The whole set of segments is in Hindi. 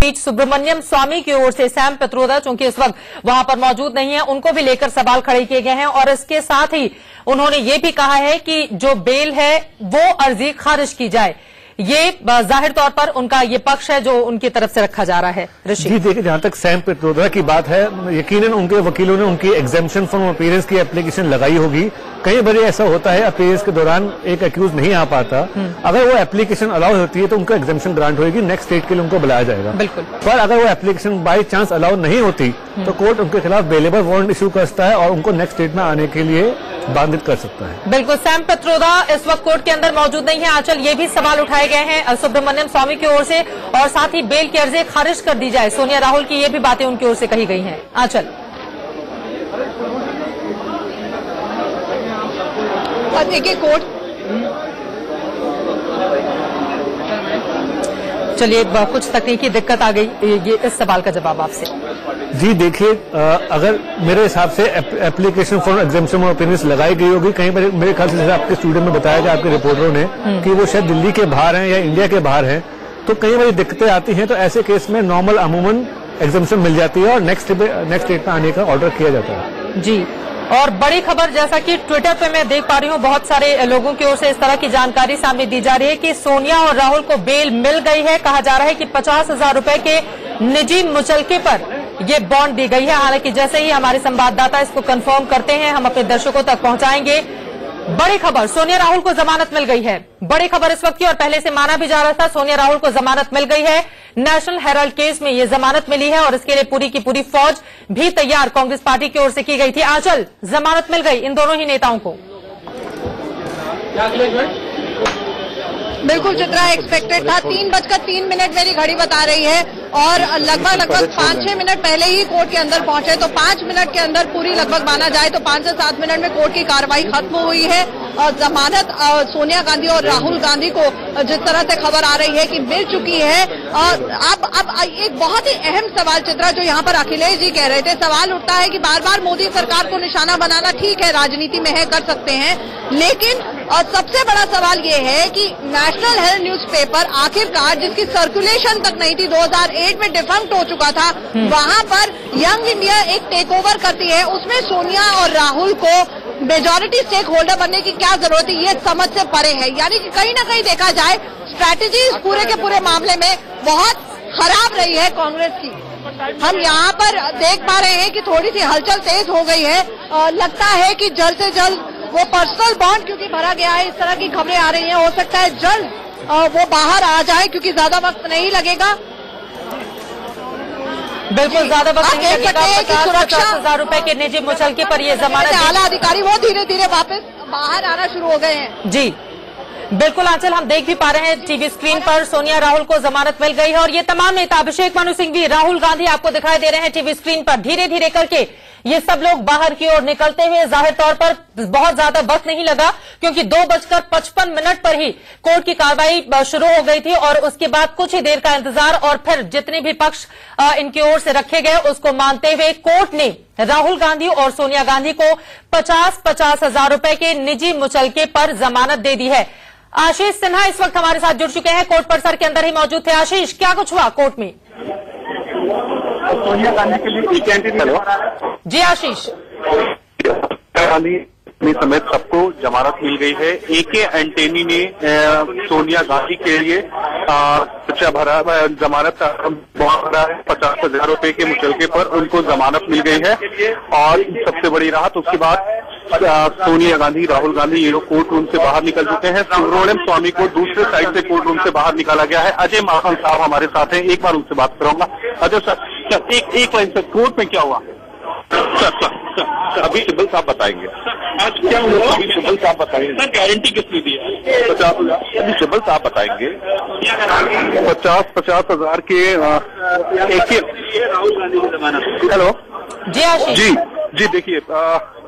बीच सुब्रमण्यम स्वामी की ओर से सैम पित्रोदा, चूंकि इस वक्त वहां पर मौजूद नहीं है, उनको भी लेकर सवाल खड़े किए गए हैं और इसके साथ ही उन्होंने ये भी कहा है कि जो बेल है वो अर्जी खारिज की जाए। ये जाहिर तौर पर उनका ये पक्ष है जो उनकी तरफ से रखा जा रहा है। ऋषि जी देखिए, जहां तक सैम पित्रोदा की बात है, यकीनन उनके वकीलों ने उनकी एग्जेम्पशन फ्रॉम अपीयरेंस की एप्लीकेशन लगाई होगी। कई बार ऐसा होता है अपीयरेंस के दौरान एक एक्यूज नहीं आ पाता, अगर वो एप्लीकेशन अलाउ होती है तो उनको एग्जेम्पशन ग्रांट होगी, नेक्स्ट स्टेट के लिए उनको बुलाया जाएगा। बिल्कुल। पर अगर वो एप्लीकेशन बाई चांस अलाउ नहीं होती तो कोर्ट उनके खिलाफ बेलेबल वारंट इशू करता है और उनको नेक्स्ट स्टेट में आने के लिए बाधित कर सकता है। बिल्कुल। सैम पित्रोदा इस वक्त कोर्ट के अंदर मौजूद नहीं है। आंचल, ये भी सवाल उठाए गए हैं सुब्रमण्यम स्वामी की ओर से और साथ ही बेल की अर्जी खारिज कर दी जाए। सोनिया राहुल की ये भी बातें उनकी ओर से कही गई हैं। आंचल, देखिए कोर्ट, चलिए कुछ तकनीकी दिक्कत आ गई, ये इस सवाल का जवाब आपसे। जी देखिए, अगर मेरे हिसाब से application for exemption of appearance लगाई गई होगी, कहीं पर मेरे ख्याल से जैसे आपके स्टूडियो में बताया गया आपके रिपोर्टरों ने कि वो शायद दिल्ली के बाहर हैं या इंडिया के बाहर हैं, तो कई बार दिक्कतें आती हैं, तो ऐसे केस में नॉर्मल अमूमन एग्जेम्पशन मिल जाती है और नेक्स्ट स्टेट में आने का ऑर्डर किया जाता है। जी, और बड़ी खबर जैसा कि ट्विटर पे मैं देख पा रही हूँ, बहुत सारे लोगों की ओर से इस तरह की जानकारी सामने दी जा रही है कि सोनिया और राहुल को बेल मिल गई है। कहा जा रहा है कि 50,000 रुपए के निजी मुचलके पर ये बॉन्ड दी गई है। हालांकि जैसे ही हमारे संवाददाता इसको कंफर्म करते हैं, हम अपने दर्शकों तक पहुंचाएंगे। बड़ी खबर, सोनिया राहुल को जमानत मिल गई है। बड़ी खबर इस वक्त की, और पहले से माना भी जा रहा था, सोनिया राहुल को जमानत मिल गई है। नेशनल हेराल्ड केस में ये जमानत मिली है और इसके लिए पूरी की पूरी फौज भी तैयार कांग्रेस पार्टी की ओर से की गई थी। आंचल, जमानत मिल गई इन दोनों ही नेताओं को। बिल्कुल चित्रा, एक्सपेक्टेड था। 3:03 मेरी घड़ी बता रही है और लगभग 5-6 मिनट पहले ही कोर्ट के अंदर पहुंचे, तो 5 मिनट के अंदर पूरी लगभग माना जाए तो 5 से 7 मिनट में कोर्ट की कार्रवाई खत्म हुई है। जमानत सोनिया गांधी और राहुल गांधी को जिस तरह से खबर आ रही है कि मिल चुकी है। अब एक बहुत ही अहम सवाल चित्रा, जो यहाँ पर अखिलेश जी कह रहे थे, सवाल उठता है कि बार बार मोदी सरकार को निशाना बनाना ठीक है, राजनीति में है, कर सकते हैं, लेकिन सबसे बड़ा सवाल ये है कि नेशनल हेराल्ड न्यूज़पेपर आखिरकार जिसकी सर्कुलेशन तक नहीं थी, 2008 में डिफंक्ट हो चुका था, वहां पर यंग इंडिया एक टेक ओवर करती है, उसमें सोनिया और राहुल को मेजॉरिटी स्टेक होल्डर बनने की क्या जरूरत है, ये समझ से परे है। यानी कि कहीं ना कहीं देखा जाए स्ट्रैटेजी इस पूरे के पूरे मामले में बहुत खराब रही है कांग्रेस की। हम यहाँ पर देख पा रहे हैं कि थोड़ी सी हलचल तेज हो गई है। लगता है कि जल्द से जल्द वो पर्सनल बॉन्ड क्योंकि भरा गया है, इस तरह की खबरें आ रही हैं, हो सकता है जल्द वो बाहर आ जाए क्योंकि ज्यादा वक्त नहीं लगेगा। बिल्कुल, ज्यादा वक्त नहीं लगेगा। 50,000 रुपए के निजी मुचलके पर ये जमानत, आला अधिकारी वो धीरे धीरे वापस बाहर आना शुरू हो गए हैं। जी बिल्कुल आंचल, हम देख भी पा रहे हैं टीवी स्क्रीन पर सोनिया राहुल को जमानत मिल गई है और ये तमाम नेता, अभिषेक मनु सिंह भी, राहुल गांधी आपको दिखाई दे रहे हैं टीवी स्क्रीन पर। धीरे धीरे करके ये सब लोग बाहर की ओर निकलते हुए, जाहिर तौर पर बहुत ज्यादा वक्त नहीं लगा क्योंकि 2:55 पर ही कोर्ट की कार्रवाई शुरू हो गई थी और उसके बाद कुछ ही देर का इंतजार और फिर जितने भी पक्ष इनकी ओर से रखे गए उसको मानते हुए कोर्ट ने राहुल गांधी और सोनिया गांधी को 50,000 रुपए के निजी मुचलके पर जमानत दे दी है। आशीष सिन्हा इस वक्त हमारे साथ जुड़ चुके हैं, कोर्ट परिसर के अंदर ही मौजूद थे। आशीष, क्या कुछ हुआ कोर्ट में? सोनिया गांधी के लिए हेलो जी आशीष, गांधी समेत सबको जमानत मिल गई है। एके एंटनी ने सोनिया गांधी के लिए जमानत का बॉन्ड भरा है 50,000 रुपए के मुचलके पर, उनको जमानत मिल गई है। और सबसे बड़ी राहत उसके बाद सोनिया गांधी, राहुल गांधी ये लोग कोर्ट रूम से बाहर निकल चुके हैं। सुब्रमण्यम स्वामी को दूसरे साइड से कोर्ट रूम से बाहर निकाला गया है। अजय माकन साहब हमारे साथ हैं, एक बार उनसे बात करूंगा। अजय सर, एक लाइन सर, कोर्ट में क्या हुआ? अभी सिब्बल साहब बताएंगे आज क्या हुआ, अभी सिब्बल साहब बताएंगे सर, गारंटी किसने दी है? 50,000 अभी सिब्बल साहब बताएंगे 50,000 के राहुल गांधी की जमानत। हेलो जी आशीष। जी देखिए,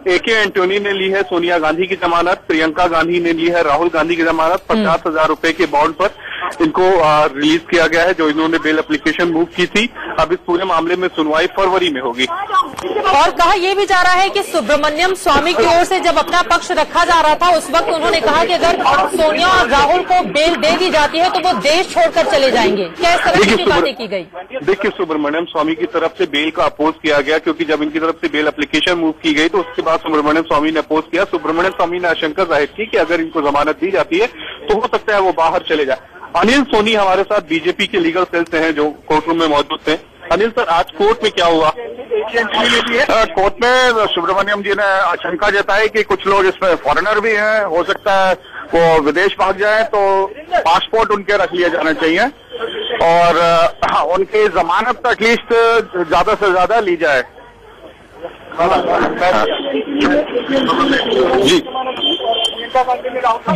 एके एंटोनी ने ली है सोनिया गांधी की जमानत, प्रियंका गांधी ने ली है राहुल गांधी की जमानत 50,000 रुपए के बॉन्ड पर। इनको रिलीज किया गया है, जो इन्होंने बेल एप्लीकेशन मूव की थी। अब इस पूरे मामले में सुनवाई फरवरी में होगी। और कहा यह भी जा रहा है कि सुब्रमण्यम स्वामी की ओर से जब अपना पक्ष रखा जा रहा था उस वक्त उन्होंने कहा कि अगर सोनिया और राहुल को बेल दे दी जाती है तो वो देश छोड़कर चले जाएंगे। क्या इस तरह की बातें की गई? देखिए, सुब्रमण्यम स्वामी की तरफ से बेल का अपोज किया गया, क्योंकि जब इनकी तरफ से बेल एप्लीकेशन मूव की गई तो उसके बाद सुब्रमण्यम स्वामी ने अपोज किया। सुब्रमण्यम स्वामी ने आशंका जाहिर की कि अगर इनको जमानत दी जाती है तो हो सकता है वो बाहर चले जाए। अनिल सोनी हमारे साथ बीजेपी के लीगल सेल से हैं, जो कोर्ट रूम में मौजूद थे। अनिल सर, आज कोर्ट में क्या हुआ? कोर्ट में सुब्रमण्यम जी ने आशंका जताई कि कुछ लोग इसमें फॉरेनर भी हैं, हो सकता है वो विदेश भाग जाए, तो पासपोर्ट उनके रख लिए जाने चाहिए और उनकी जमानत एटलीस्ट ज्यादा से ज्यादा ली जाए। जी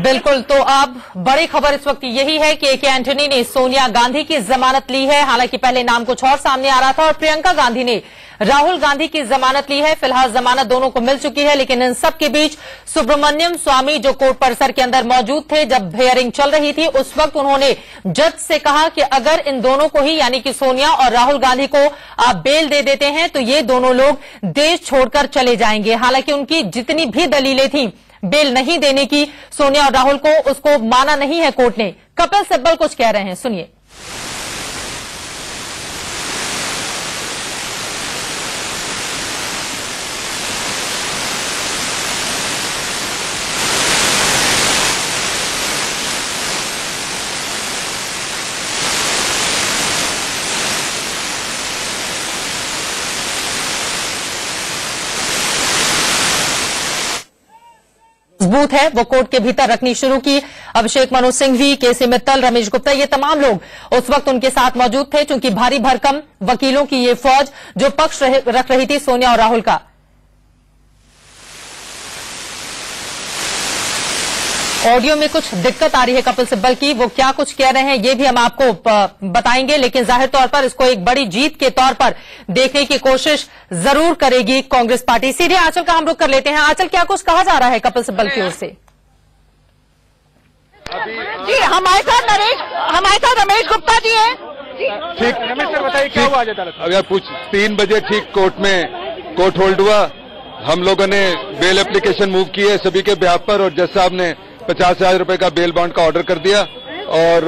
बिल्कुल। तो अब बड़ी खबर इस वक्त यही है कि ए.के. एंटनी ने सोनिया गांधी की जमानत ली है। हालांकि पहले नाम कुछ और सामने आ रहा था और प्रियंका गांधी ने राहुल गांधी की जमानत ली है। फिलहाल जमानत दोनों को मिल चुकी है, लेकिन इन सब के बीच सुब्रमण्यम स्वामी जो कोर्ट परिसर के अंदर मौजूद थे जब हियरिंग चल रही थी, उस वक्त उन्होंने जज से कहा कि अगर इन दोनों को ही यानी कि सोनिया और राहुल गांधी को आप बेल दे देते हैं तो ये दोनों लोग देश छोड़कर चले जाएंगे। हालांकि उनकी जितनी भी दलीलें थी बेल नहीं देने की सोनिया और राहुल को, उसको माना नहीं है कोर्ट ने। कपिल सिब्बल कुछ कह रहे हैं, सुनिए। बूथ है वो कोर्ट के भीतर रखनी शुरू की। अभिषेक मनु सिंघवी, के.सी. मित्तल, रमेश गुप्ता, ये तमाम लोग उस वक्त उनके साथ मौजूद थे, चूंकि भारी भरकम वकीलों की ये फौज जो पक्ष रख रही थी सोनिया और राहुल का। ऑडियो में कुछ दिक्कत आ रही है कपिल सिब्बल की, वो क्या कुछ कह रहे हैं ये भी हम आपको बताएंगे, लेकिन जाहिर तौर पर इसको एक बड़ी जीत के तौर पर देखने की कोशिश जरूर करेगी कांग्रेस पार्टी। सीधे आंचल का हम रुख कर लेते हैं। आंचल, क्या कुछ कहा जा रहा है कपिल सिब्बल की ओर से? जी हमारे साथ रमेश गुप्ता जी हैं। ठीक, रमेश सर बताइए क्या हुआ आज अदालत? अगर कुछ 3 बजे ठीक कोर्ट होल्ड हुआ। हम लोगों ने बेल एप्लीकेशन मूव की है सभी के बिहाफ पर और जज साहब ने 50,000 रुपए का बेल बॉन्ड का ऑर्डर कर दिया और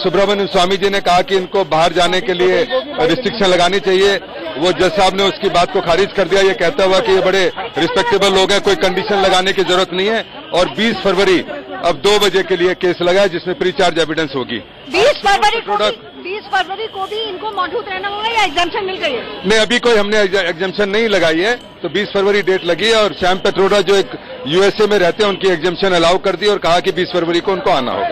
सुब्रमण्यम स्वामी जी ने कहा कि इनको बाहर जाने के लिए रिस्ट्रिक्शन लगानी चाहिए। वो जज साहब ने उसकी बात को खारिज कर दिया, ये कहता हुआ कि ये बड़े रिस्पेक्टेबल लोग हैं, कोई कंडीशन लगाने की जरूरत नहीं है। और 20 फरवरी अब 2 बजे के लिए केस लगा है जिसमें प्री चार्ज एविडेंस होगी। 20 फरवरी को भी इनको मौजूद रहना होगा या एग्जाम्पशन मिल गई है? नहीं, अभी कोई हमने एग्जाम्पशन नहीं लगाई है, तो 20 फरवरी डेट लगी है और श्याम पेट्रोडा जो एक यूएसए में रहते हैं उनकी एग्जाम्पशन अलाउ कर दी और कहा कि 20 फरवरी को उनको आना होगा।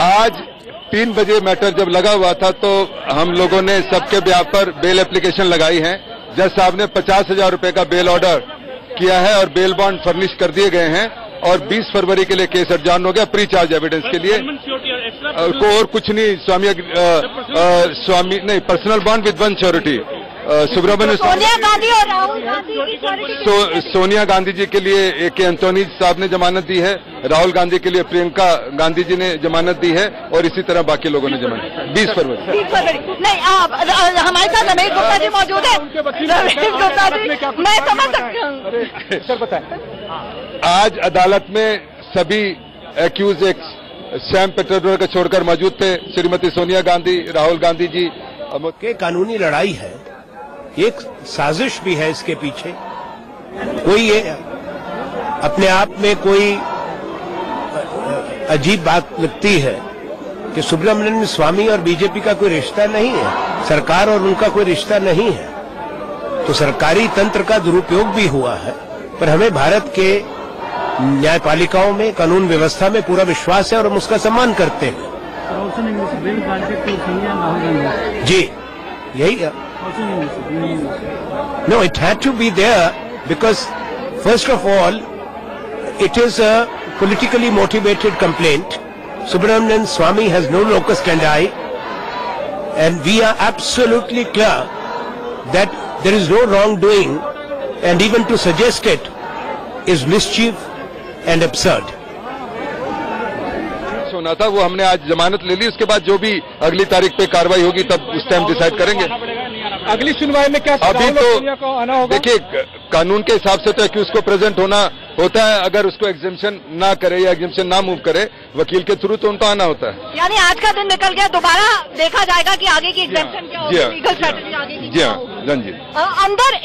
आज 3 बजे मैटर जब लगा हुआ था तो हम लोगों ने सबके ब्याह पर बेल एप्लीकेशन लगाई है। जज साहब ने 50,000 रुपए का बेल ऑर्डर किया है और बेल बॉन्ड फर्निश कर दिए गए हैं और 20 फरवरी के लिए केस एडजॉर्न हो गया प्री चार्ज एविडेंस के लिए। को और कुछ नहीं, स्वामी नहीं, personal bond with 1 surety. Subramanian Sonia Gandhi और राहुल गांधी की श्योरिटी सोनिया गांधी जी के लिए ए.के. एंटनी साहब ने जमानत दी है, राहुल गांधी के लिए प्रियंका गांधी जी ने जमानत दी है और इसी तरह बाकी लोगों ने जमानत। 20 फरवरी नहीं, हमारे साथ रमेश गुप्ता जी मौजूद है। रमेश गुप्ता जी, मैं समझ सकती हूँ। सर बताएं। आज अदालत में सभी एक्यूज श्याम पेट्रोडा को छोड़कर मौजूद थे। श्रीमती सोनिया गांधी, राहुल गांधी जी के कानूनी लड़ाई है, एक साजिश भी है इसके पीछे। कोई ये अपने आप में कोई अजीब बात लगती है कि सुब्रमण्यम स्वामी और बीजेपी का कोई रिश्ता नहीं है, सरकार और उनका कोई रिश्ता नहीं है, तो सरकारी तंत्र का दुरुपयोग भी हुआ है। पर हमें भारत के न्यायपालिकाओं में, कानून व्यवस्था में पूरा विश्वास है और हम उसका सम्मान करते हैं। जी यही है। No, it had to be there because first of all it is a politically motivated complaint. Subramanian Swamy has no locus standi and we are absolutely clear that there is no wrongdoing, and even to suggest it is mischief and absurd. होना था वो हमने आज जमानत ले ली, उसके बाद जो भी अगली तारीख पे कार्रवाई होगी तब उस टाइम डिसाइड करेंगे। अगली सुनवाई में क्या अभी तो देखिए कानून के हिसाब से तो एक्यूज को प्रेजेंट होना होता है, अगर उसको एग्जेम्पशन ना करे या एग्जेम्पशन ना मूव करे वकील के थ्रू तो उनको आना होता है। यानी आज का दिन निकल गया, दोबारा देखा जाएगा कि आगे की एग्जेम्पशन क्या होगी, लीगल स्ट्रैटेजी आगे की। जी हाँ जी। अंदर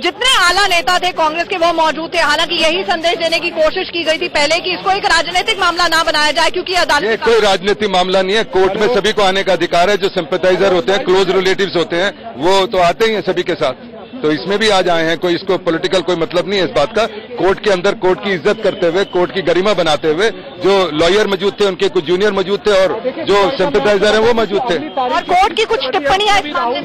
जितने आला नेता थे कांग्रेस के वो मौजूद थे, हालांकि यही संदेश देने की कोशिश की गई थी पहले कि इसको एक राजनीतिक मामला ना बनाया जाए, क्योंकि अदालत ये कोई राजनीतिक मामला नहीं है। कोर्ट में सभी को आने का अधिकार है, जो सिंपैथाइजर होते हैं, क्लोज रिलेटिव्स होते हैं, वो तो आते ही हैं सभी के साथ, तो इसमें भी आज आए हैं। कोई इसको पॉलिटिकल कोई मतलब नहीं है इस बात का। कोर्ट के अंदर कोर्ट की इज्जत करते हुए, कोर्ट की गरिमा बनाते हुए, जो लॉयर मौजूद थे उनके कुछ जूनियर मौजूद थे और जो सिंपैथाइजर हैं वो मौजूद थे। और कोर्ट की कुछ टिप्पणियां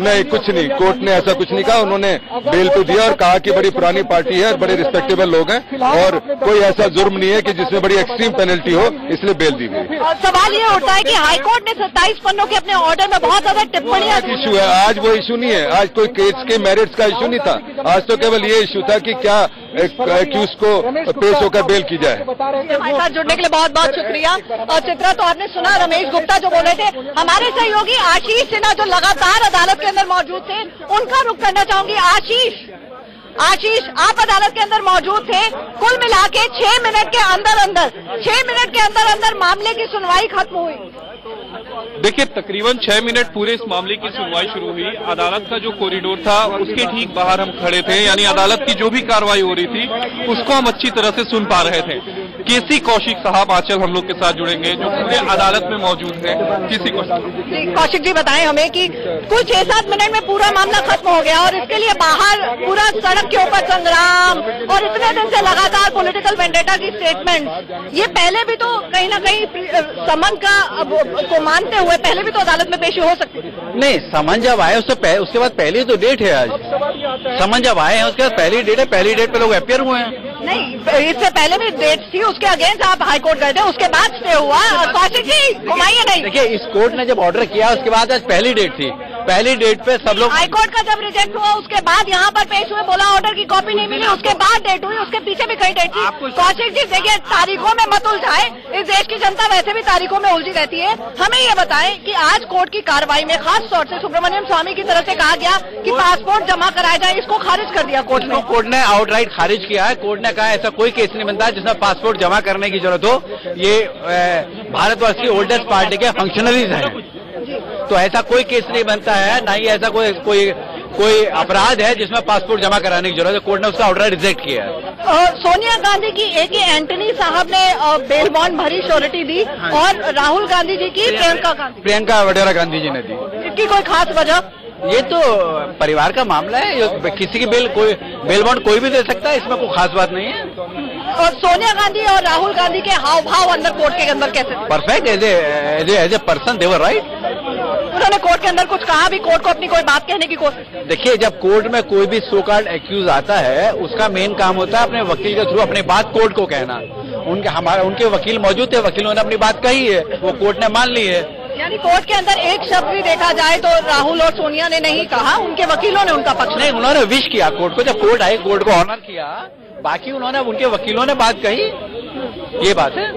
नहीं, कुछ नहीं, कोर्ट ने ऐसा कुछ नहीं कहा। उन्होंने बेल पे दिया और कहा कि बड़ी पुरानी पार्टी है और बड़े रिस्पेक्टेबल लोग हैं और कोई ऐसा जुर्म नहीं है कि जिसमें बड़ी एक्सट्रीम पेनल्टी हो, इसलिए बेल दी गई। सवाल ये उठता है कि हाईकोर्ट ने 27 पन्नों के अपने ऑर्डर में बहुत ज्यादा टिप्पणियां इशू है। आज वो इशू नहीं है, आज कोई केस के मेरिट्स का इशू नहीं था, आज तो केवल ये इशू था कि क्या एक्यूज को पेश होकर बेल की जाए। हमारे साथ जुड़ने के लिए बहुत बहुत शुक्रिया। और चित्रा, तो आपने सुना रमेश गुप्ता जो बोले थे, हमारे सहयोगी आशीष सिन्हा जो लगातार अदालत के अंदर मौजूद थे, उनका रुख करना चाहूंगी। आशीष, आप अदालत के अंदर मौजूद थे, कुल मिला के 6 मिनट के अंदर मामले की सुनवाई खत्म हुई। देखिए, तकरीबन 6 मिनट पूरे इस मामले की सुनवाई शुरू हुई। अदालत का जो कॉरिडोर था उसके ठीक बाहर हम खड़े थे, यानी अदालत की जो भी कार्रवाई हो रही थी उसको हम अच्छी तरह से सुन पा रहे थे। केसी कौशिक साहब आजकल हम लोग के साथ जुड़ेंगे, जो पूरे अदालत में मौजूद हैं। कौशिक जी बताएं हमें कि कुल 6-7 मिनट में पूरा मामला खत्म हो गया और इसके लिए बाहर पूरा सड़क के ऊपर संग्राम और इतने दिन से लगातार पॉलिटिकल वेंडेटा की स्टेटमेंट, ये पहले भी तो कहीं ना कहीं समन को मानते हुए पहले भी तो अदालत में पेशी हो सकती है। नहीं, समन जब आए उसके बाद पहली तो डेट है। आज समन जब आए हैं उसके बाद पहली डेट है, पहली डेट पे लोग अपियर हुए हैं। नहीं, इससे पहले भी डेट थी, उसके अगेंस्ट आप हाईकोर्ट गए थे, उसके बाद स्टे हुआ। कौशिक जी घुमाइए नहीं। देखिए, इस कोर्ट ने जब ऑर्डर किया उसके बाद आज पहली डेट थी, पहली डेट पे सब लोग हाईकोर्ट का जब रिजेक्ट हुआ उसके बाद यहाँ पर पेश हुए, बोला ऑर्डर की कॉपी नहीं मिली, उसके बाद डेट हुई, उसके पीछे भी कई डेट थी। कौशिक जी देखिए, तारीखों में मत उलझाए, इस देश की जनता वैसे भी तारीखों में उलझी रहती है। हमें ये बताएं कि आज कोर्ट की कार्रवाई में खास तौर से सुब्रमण्यम स्वामी की तरफ से कहा गया कि पासपोर्ट जमा कराया जाए, इसको खारिज कर दिया कोर्ट ने। कोर्ट ने आउटराइट खारिज किया है। कोर्ट ने कहा ऐसा कोई केस नहीं बनता जिसमें पासपोर्ट जमा करने की जरूरत हो। ये भारतवर्ष की ओल्डेस्ट पार्टी के फंक्शनरीज हैं, तो ऐसा कोई केस नहीं बनता है, ना ही ऐसा कोई अपराध है जिसमें पासपोर्ट जमा कराने की जरूरत है। कोर्ट ने उसका ऑर्डर रिजेक्ट किया है। सोनिया गांधी की एके एंटनी साहब ने बेल बॉन्ड भरी श्योरिटी दी और राहुल गांधी जी की प्रियंका वडेरा गांधी जी ने दी। इसकी कोई खास वजह? ये तो परिवार का मामला है, किसी की बेल बॉन्ड कोई भी दे सकता है, इसमें कोई खास बात नहीं है। और सोनिया गांधी और राहुल गांधी के हाव भाव अंदर कोर्ट के अंदर कैसे? Perfect, as a person they were right. उन्होंने कोर्ट के अंदर कुछ कहा भी, कोर्ट को अपनी कोई बात कहने की कोशिश? देखिए, जब कोर्ट में कोई भी सो कॉल्ड एक्यूज आता है, उसका मेन काम होता है अपने वकील के थ्रू अपनी बात कोर्ट को कहना। उनके वकील मौजूद थे, वकीलों ने अपनी बात कही है, वो कोर्ट ने मान ली है। यानी कोर्ट के अंदर एक शब्द भी देखा जाए तो राहुल और सोनिया ने नहीं कहा, उनके वकीलों ने उनका पक्ष नहीं, उन्होंने विश किया कोर्ट को, जब कोर्ट आई कोर्ट को ऑनर किया, बाकी उनके वकीलों ने बात कही, ये बात है।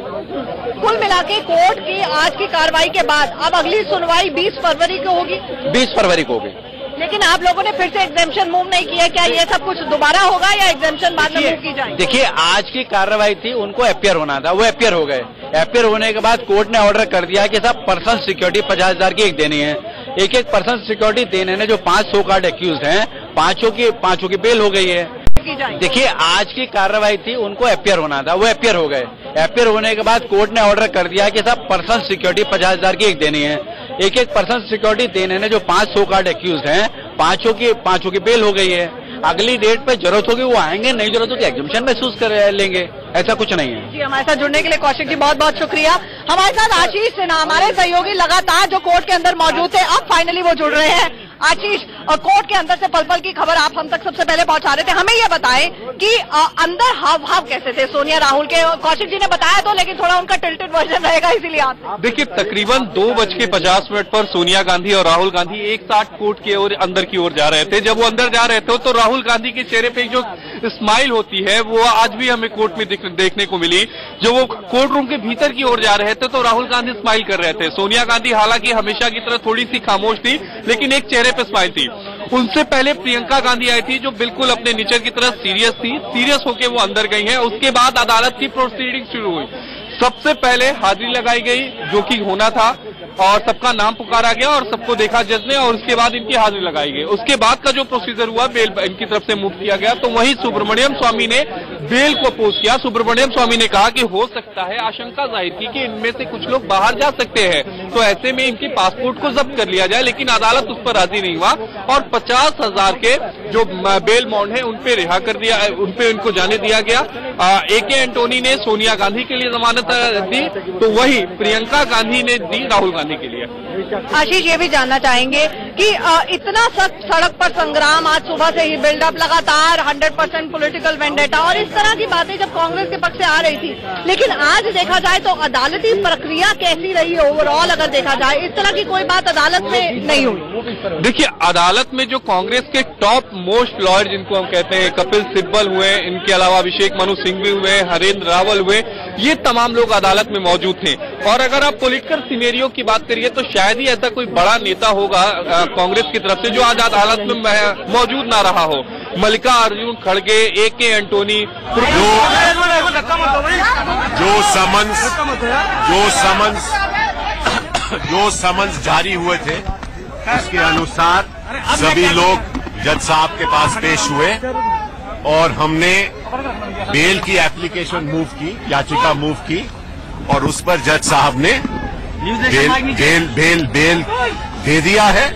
कुल मिला के कोर्ट की आज की कार्रवाई के बाद अब अगली सुनवाई 20 फरवरी को होगी। 20 फरवरी को होगी। लेकिन आप लोगों ने फिर से एग्जेम्पशन मूव नहीं किया, क्या ये सब कुछ दोबारा होगा या एग्जेम्पशन बाद में मूव की जाए? देखिए, आज की कार्रवाई थी, उनको अपियर होना था, वो अपियर हो गए। अपियर होने के बाद कोर्ट ने ऑर्डर कर दिया कि सब पर्सनल सिक्योरिटी 50,000 की एक देनी है। एक पर्सनल सिक्योरिटी देने ने जो 5 सो कॉल्ड एक्यूज हैं, पांचों की बेल हो गई है। देखिए, आज की कार्रवाई थी, उनको अपियर होना था, वो अपियर हो गए। अपियर होने के बाद कोर्ट ने ऑर्डर कर दिया कि सब पर्सनल सिक्योरिटी 50,000 की एक देनी है। एक पर्सनल सिक्योरिटी देने ने जो 5 सो कॉल्ड एक्यूज हैं, पांचों की बेल हो गई है। अगली डेट पे जरूरत होगी वो आएंगे, नहीं जरूरत होगी एग्जामिशन महसूस कर लेंगे, ऐसा कुछ नहीं है। जी, हमारे साथ जुड़ने के लिए कौशिक जी बहुत बहुत शुक्रिया। हमारे साथ आशीष सिन्हा, हमारे सहयोगी लगातार जो कोर्ट के अंदर मौजूद थे, अब फाइनली वो जुड़ रहे हैं। आशीष, कोर्ट के अंदर से पल पल की खबर आप हम तक सबसे पहले पहुंचा रहे थे, हमें ये बताएं कि अंदर हाव भाव कैसे थे सोनिया राहुल के? कौशिक जी ने बताया तो, लेकिन थोड़ा उनका टिल्टेड वर्जन रहेगा, इसीलिए आप देखिए, तकरीबन 2:50 पर सोनिया गांधी और राहुल गांधी एक साथ कोर्ट के अंदर की ओर जा रहे थे। जब वो अंदर जा रहे थे तो राहुल गांधी के चेहरे पे जो स्माइल होती है वो आज भी हमें कोर्ट में देखने को मिली। जो वो कोर्ट रूम के भीतर की ओर जा रहे थे तो राहुल गांधी स्माइल कर रहे थे। सोनिया गांधी हालांकि हमेशा की तरह थोड़ी सी खामोश थी, लेकिन एक चेहरे पे स्माइल थी। उनसे पहले प्रियंका गांधी आई थी जो बिल्कुल अपने नेचर की तरह सीरियस थी। सीरियस होकर वो अंदर गई है। उसके बाद अदालत की प्रोसीडिंग शुरू हुई। सबसे पहले हाजिरी लगाई गई जो कि होना था और सबका नाम पुकारा गया और सबको देखा जज ने और उसके बाद इनकी हाजिरी लगाई गई। उसके बाद का जो प्रोसीजर हुआ बेल इनकी तरफ से मूव किया गया। तो वहीं सुब्रमण्यम स्वामी ने बेल को अपोज किया। सुब्रमण्यम स्वामी ने कहा कि हो सकता है, आशंका जाहिर की कि इनमें से कुछ लोग बाहर जा सकते हैं, तो ऐसे में इनके पासपोर्ट को जब्त कर लिया जाए, लेकिन अदालत उस पर राजी नहीं हुआ और 50,000 के जो बेल बॉन्ड है उनपे रिहा कर दिया, उनपे इनको जाने दिया गया। AK एंटोनी ने सोनिया गांधी के लिए जमानत दी, तो वही प्रियंका गांधी ने दी राहुल गांधी के लिए। आशीष, ये भी जानना चाहेंगे कि इतना सख्त सड़क पर संग्राम, आज सुबह से ही बिल्डअप लगातार 100% पॉलिटिकल वेंडेटा और इस तरह की बातें जब कांग्रेस के पक्ष से आ रही थी, लेकिन आज देखा जाए तो अदालती प्रक्रिया कैसी रही ओवरऑल? अगर देखा जाए इस तरह की कोई बात अदालत में नहीं हुई। देखिए, अदालत में जो कांग्रेस के टॉप मोस्ट लॉयर जिनको हम कहते हैं, कपिल सिब्बल हुए, इनके अलावा अभिषेक मनु सिंघवी हुए, हरेंद्र रावल हुए, ये तमाम लोग अदालत में मौजूद थे। और अगर आप पॉलिटिकल सिनेरियो की बात करिए तो शायद ही ऐसा कोई बड़ा नेता होगा कांग्रेस की तरफ से जो आज अदालत में मौजूद ना रहा हो। मल्लिकार्जुन खड़गे, AK एंटोनी, जो समन्स जारी हुए थे उसके अनुसार सभी लोग जज साहब के पास पेश हुए और हमने बेल की एप्लीकेशन मूव की, याचिका मूव की और उस पर जज साहब ने बेल दे दिया है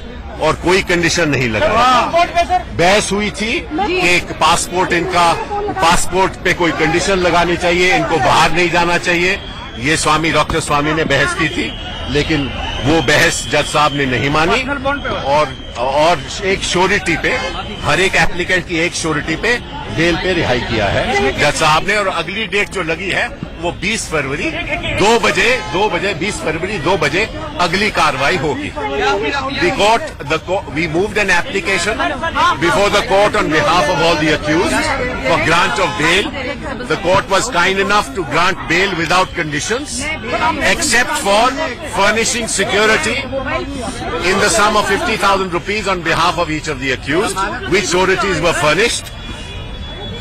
और कोई कंडीशन नहीं लगाया। बहस हुई थी कि पासपोर्ट पे कोई कंडीशन लगानी चाहिए, इनको बाहर नहीं जाना चाहिए। ये डॉक्टर स्वामी ने बहस की थी, लेकिन वो बहस जज साहब ने नहीं मानी और एक श्योरिटी पे, हर एक एप्लीकेंट की एक श्योरिटी पे बेल पे रिहाई किया है जज साहब ने। और अगली डेट जो लगी है वो 20 फरवरी 2 बजे अगली कार्रवाई होगी। We moved an application before the court on behalf of all the accused for grant of bail. The court was kind enough to grant bail without conditions, except for furnishing security in the sum of 50,000 rupees on behalf of each of the accused, which sureties were furnished.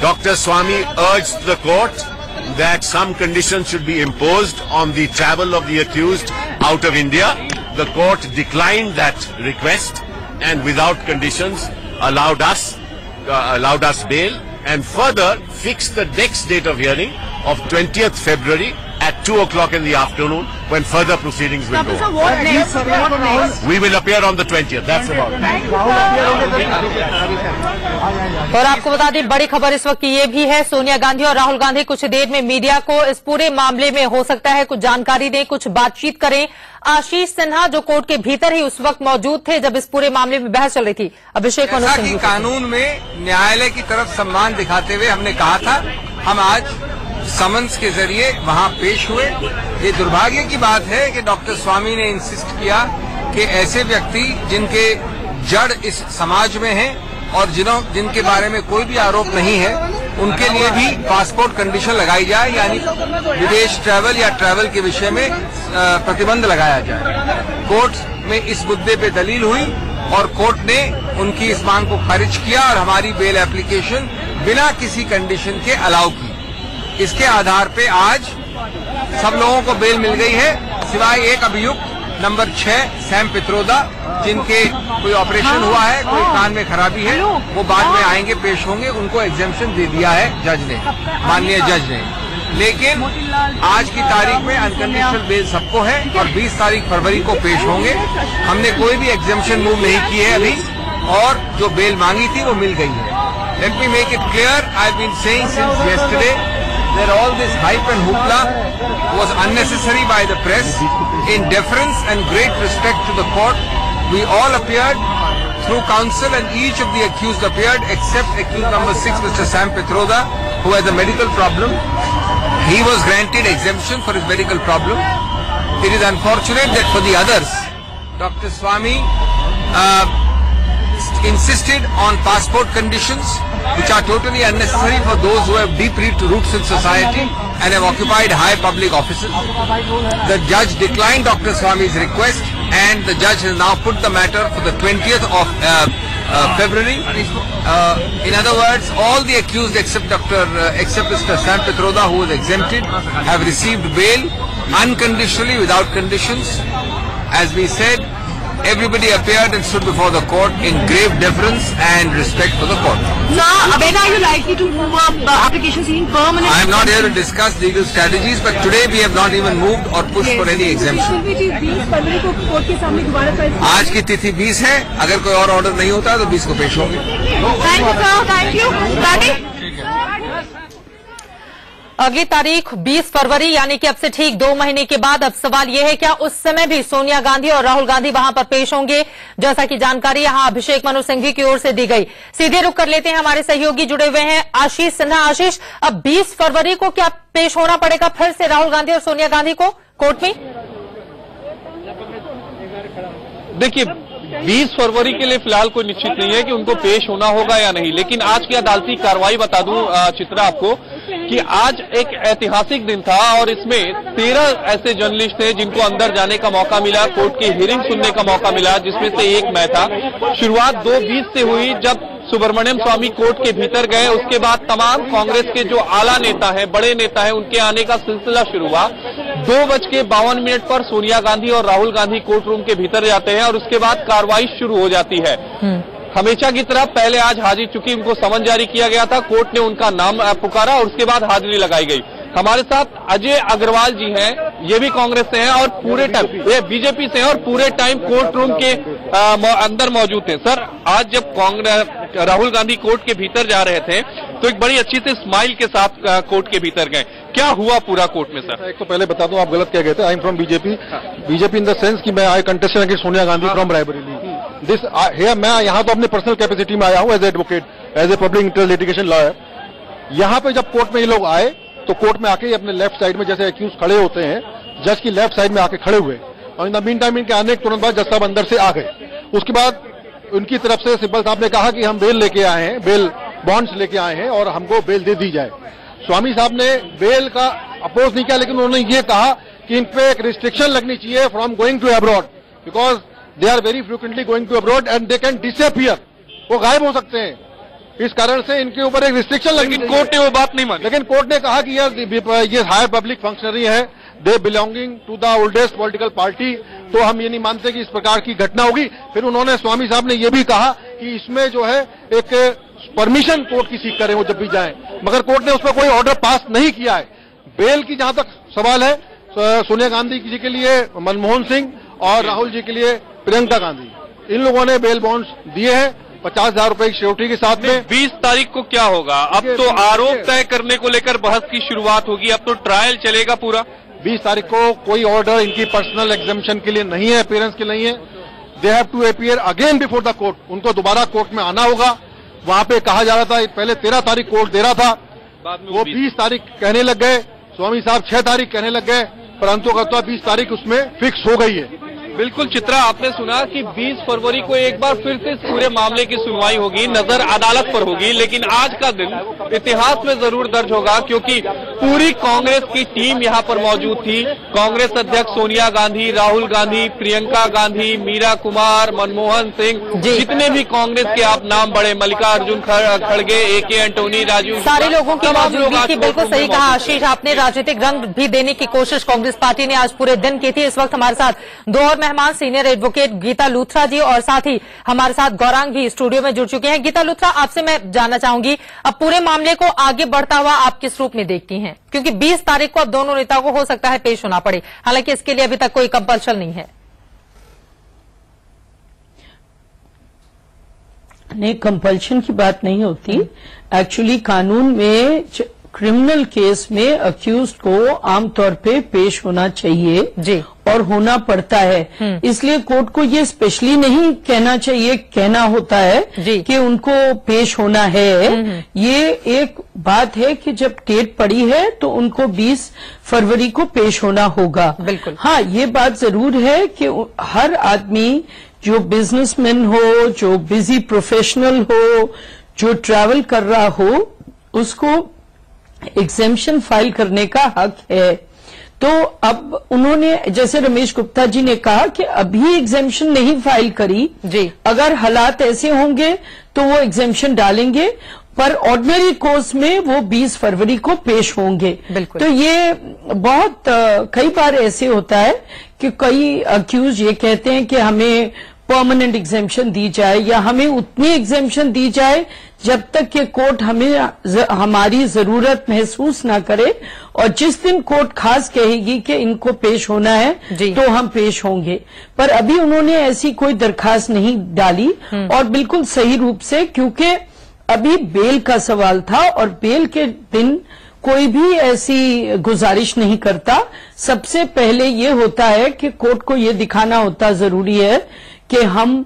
Dr. Swamy urged the court that some conditions should be imposed on the travel of the accused out of India. The court declined that request and without conditions allowed us bail and further fixed the next date of hearing of 20th February at 2 o'clock in the afternoon when further proceedings will go on. We will appear on the 20th. That's about it. और आपको बता दें, बड़ी खबर इस वक्त की ये भी है, सोनिया गांधी और राहुल गांधी कुछ देर में मीडिया को इस पूरे मामले में हो सकता है कुछ जानकारी दें, कुछ बातचीत करें। आशीष सिन्हा जो कोर्ट के भीतर ही उस वक्त मौजूद थे जब इस पूरे मामले में बहस चल रही थी। अभिषेक मनु सिंघवी, कानून में न्यायालय की तरफ सम्मान दिखाते हुए हमने कहा था हम आज समन्स के जरिए वहां पेश हुए। ये दुर्भाग्य की बात है कि डॉक्टर स्वामी ने इंसिस्ट किया कि ऐसे व्यक्ति जिनके जड़ इस समाज में हैं और जिनके बारे में कोई भी आरोप नहीं है उनके लिए भी पासपोर्ट कंडीशन लगाई जाए, यानी विदेश ट्रैवल या ट्रैवल के विषय में प्रतिबंध लगाया जाए। कोर्ट में इस मुद्दे पे दलील हुई और कोर्ट ने उनकी इस मांग को खारिज किया और हमारी बेल एप्लीकेशन बिना किसी कंडीशन के अलाउ की। इसके आधार पे आज सब लोगों को बेल मिल गई है, सिवाय एक अभियुक्त नंबर 6 सैम पित्रोदा, जिनके कोई ऑपरेशन हुआ है, कोई कान में खराबी है, वो बाद में आएंगे, पेश होंगे। उनको एग्जेम्पशन दे दिया है जज ने, माननीय जज ने। लेकिन आज की तारीख में अनकंडीशनल बेल सबको है और 20 तारीख फरवरी को पेश होंगे। हमने कोई भी एग्जेम्पशन मूव नहीं की है अभी और जो बेल मांगी थी वो मिल गई है। Let me make it clear, I have been saying since yesterday that all this hype and hoopla was unnecessary by the press. In deference and great respect to the court, we all appeared through counsel and each of the accused appeared except accused number 6, Mr. Sam Pitroda, who has a medical problem. He was granted exemption for his medical problem. It is unfortunate that for the others, Dr. Swamy insisted on passport conditions which are totally unnecessary for those who have deep roots in society and have occupied high public offices. The judge declined Dr. Swami's request, and the judge has now put the matter for the 20th of February. In other words, all the accused except Mr. Sam Pitroda, who was exempted, have received bail unconditionally, without conditions. As we said, everybody appeared and stood before the court in grave deference and respect for the court. Sir, when are you likely to move up application seeking permanent? I am not here to discuss legal strategies, but today we have not even moved or pushed for any exemption. 20 फरवरी को कोर्ट के सामने दोबारा पेश। आज की तिथि 20 है, अगर कोई और ऑर्डर नहीं होता तो 20 को पेश होंगे। Thank you sir, thank you. अगली तारीख 20 फरवरी यानी कि अब से ठीक 2 महीने के बाद अब सवाल यह है क्या उस समय भी सोनिया गांधी और राहुल गांधी वहां पर पेश होंगे? जैसा कि जानकारी यहां अभिषेक मनु सिंघवी की ओर से दी गई। सीधे रुख कर लेते हैं, हमारे सहयोगी जुड़े हुए हैं आशीष सिन्हा। आशीष, अब 20 फरवरी को क्या पेश होना पड़ेगा फिर से राहुल गांधी और सोनिया गांधी को कोर्ट में? देखिए, 20 फरवरी के लिए फिलहाल कोई निश्चित नहीं है कि उनको पेश होना होगा या नहीं, लेकिन आज की अदालती कार्रवाई बता दूं चित्रा आपको कि आज एक ऐतिहासिक दिन था और इसमें 13 ऐसे जर्नलिस्ट थे जिनको अंदर जाने का मौका मिला, कोर्ट की हियरिंग सुनने का मौका मिला, जिसमें से एक मैं था। शुरुआत 2:20 से हुई जब सुब्रमण्यम स्वामी कोर्ट के भीतर गए। उसके बाद तमाम कांग्रेस के जो आला नेता हैं, बड़े नेता हैं, उनके आने का सिलसिला शुरू हुआ। 2:52 पर सोनिया गांधी और राहुल गांधी कोर्ट रूम के भीतर जाते हैं और उसके बाद कार्रवाई शुरू हो जाती है। हमेशा की तरह पहले आज हाजिर, चूंकि उनको समन जारी किया गया था, कोर्ट ने उनका नाम पुकारा और उसके बाद हाजिरी लगाई गई। हमारे साथ अजय अग्रवाल जी हैं, ये भी कांग्रेस से हैं और पूरे टाइम ये बीजेपी से हैं और पूरे टाइम कोर्ट रूम के अंदर मौजूद थे। सर, आज जब राहुल गांधी कोर्ट के भीतर जा रहे थे तो एक बड़ी अच्छी सी स्माइल के साथ कोर्ट के भीतर गए, क्या हुआ पूरा कोर्ट में? सर, एक तो पहले बता दूं, आप गलत कह गए थे। I am from BJP in the sense कि मैं I contested against Sonia Gandhi from Raebareli. मैं यहाँ तो अपने पर्सनल कैपेसिटी में आया हूँ as advocate, as a public interest litigation lawyer. यहाँ पे जब कोर्ट में ये लोग आए तो कोर्ट में आके अपने लेफ्ट साइड में जैसे एक्यूज खड़े होते हैं, जज की लेफ्ट साइड में आके खड़े हुए और इन द मीन टाइम इनके आने के तुरंत बाद जज साहब अंदर से आ गए। उसके बाद उनकी तरफ से सिब्बल साहब ने कहा कि हम बेल लेके आए हैं, बेल बॉन्ड्स लेके आए हैं और हमको बेल दे दी जाए। स्वामी साहब ने बेल का अपोज नहीं किया, लेकिन उन्होंने ये कहा कि इन पे एक रिस्ट्रिक्शन लगनी चाहिए from going to abroad, because they are very frequently going to abroad and they can disappear, वो गायब हो सकते हैं। इस कारण से इनके ऊपर एक रिस्ट्रिक्शन लगी। कोर्ट ने वो बात नहीं मानी, लेकिन कोर्ट ने कहा कि ये हायर पब्लिक फंक्शनरी है, they belonging to the oldest political party, तो हम ये नहीं मानते कि इस प्रकार की घटना होगी। फिर उन्होंने, स्वामी साहब ने ये भी कहा कि इसमें जो है एक परमिशन कोर्ट की सीख करें वो जब भी जाएं, मगर कोर्ट ने उस पर कोई ऑर्डर पास नहीं किया है। बेल की जहां तक सवाल है, सोनिया गांधी जी के लिए मनमोहन सिंह और राहुल जी के लिए प्रियंका गांधी, इन लोगों ने बेल बॉन्ड्स दिए हैं 50,000 रुपए की सिक्योरिटी के साथ में। 20 तारीख को क्या होगा? अब तो आरोप तय करने को लेकर बहस की शुरुआत होगी, अब तो ट्रायल चलेगा पूरा। 20 तारीख को कोई ऑर्डर इनकी पर्सनल एग्जामिशन के लिए नहीं है, अपीयरेंस के नहीं है। They have to appear again before the court, उनको दोबारा कोर्ट में आना होगा। वहां पे कहा जा रहा था पहले 13 तारीख कोर्ट दे रहा था, वो 20 तारीख कहने लग गए, स्वामी साहब 6 तारीख कहने लग गए, परंतु 20 तारीख उसमें फिक्स हो गई है। बिल्कुल चित्रा, आपने सुना कि 20 फरवरी को एक बार फिर से इस पूरे मामले की सुनवाई होगी, नजर अदालत पर होगी, लेकिन आज का दिन इतिहास में जरूर दर्ज होगा क्योंकि पूरी कांग्रेस की टीम यहां पर मौजूद थी। कांग्रेस अध्यक्ष सोनिया गांधी, राहुल गांधी, प्रियंका गांधी, मीरा कुमार, मनमोहन सिंह, जितने भी कांग्रेस के आप नाम बड़े, मल्लिकार्जुन खड़गे, AK एंटोनी, राजू, सारे लोगों की मौजूदगी थी। बिल्कुल सही कहा आशीष आपने, राजनीतिक रंग भी देने की कोशिश कांग्रेस पार्टी ने आज पूरे दिन की थी। इस वक्त हमारे साथ दो और मेहमान, सीनियर एडवोकेट गीता लूथरा जी और साथ ही हमारे साथ गौरांग भी स्टूडियो में जुड़ चुके हैं। गीता लूथरा, आपसे मैं जानना चाहूंगी, अब पूरे मामले को आगे बढ़ता हुआ आप किस रूप में देखती हैं? क्योंकि 20 तारीख को अब दोनों नेताओं को हो सकता है पेश होना पड़े, हालांकि इसके लिए अभी तक कोई कंपल्शन नहीं है। नहीं, कंपल्शन की बात नहीं होती। एक्चुअली कानून में क्रिमिनल केस में अक्यूज को आमतौर पे पेश होना चाहिए जी, और होना पड़ता है। इसलिए कोर्ट को ये स्पेशली नहीं कहना चाहिए, कहना होता है कि उनको पेश होना है। ये एक बात है कि जब डेट पड़ी है तो उनको 20 फरवरी को पेश होना होगा। बिल्कुल। हाँ, ये बात जरूर है कि हर आदमी, जो बिजनेसमैन हो, जो बिजी प्रोफेशनल हो, जो ट्रैवल कर रहा हो उसको एग्जेम्पशन फाइल करने का हक है। तो अब उन्होंने, जैसे रमेश गुप्ता जी ने कहा कि अभी एग्जेम्पशन नहीं फाइल करी जी, अगर हालात ऐसे होंगे तो वो एग्जेम्पशन डालेंगे, पर ऑर्डिनरी कोर्स में वो 20 फरवरी को पेश होंगे। तो ये बहुत कई बार ऐसे होता है कि कई अक्यूज ये कहते हैं कि हमें परमानेंट एग्जेम्पशन दी जाए या हमें उतनी एग्जेम्पशन दी जाए जब तक कि कोर्ट हमें हमारी जरूरत महसूस ना करे, और जिस दिन कोर्ट खास कहेगी कि इनको पेश होना है तो हम पेश होंगे। पर अभी उन्होंने ऐसी कोई दरखास्त नहीं डाली, और बिल्कुल सही रूप से, क्योंकि अभी बेल का सवाल था और बेल के दिन कोई भी ऐसी गुजारिश नहीं करता। सबसे पहले ये होता है कि कोर्ट को ये दिखाना होता जरूरी है कि हम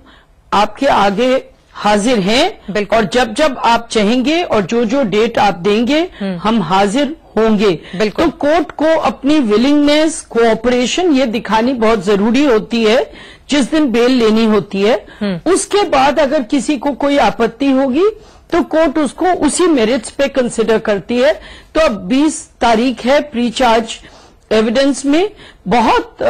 आपके आगे हाजिर हैं और जब जब आप चाहेंगे और जो जो डेट आप देंगे हम हाजिर होंगे। तो कोर्ट को अपनी विलिंगनेस, कोऑपरेशन ये दिखानी बहुत जरूरी होती है जिस दिन बेल लेनी होती है। उसके बाद अगर किसी को कोई आपत्ति होगी तो कोर्ट उसको उसी मेरिट्स पे कंसिडर करती है। तो अब 20 तारीख है प्री चार्ज एविडेंस में। बहुत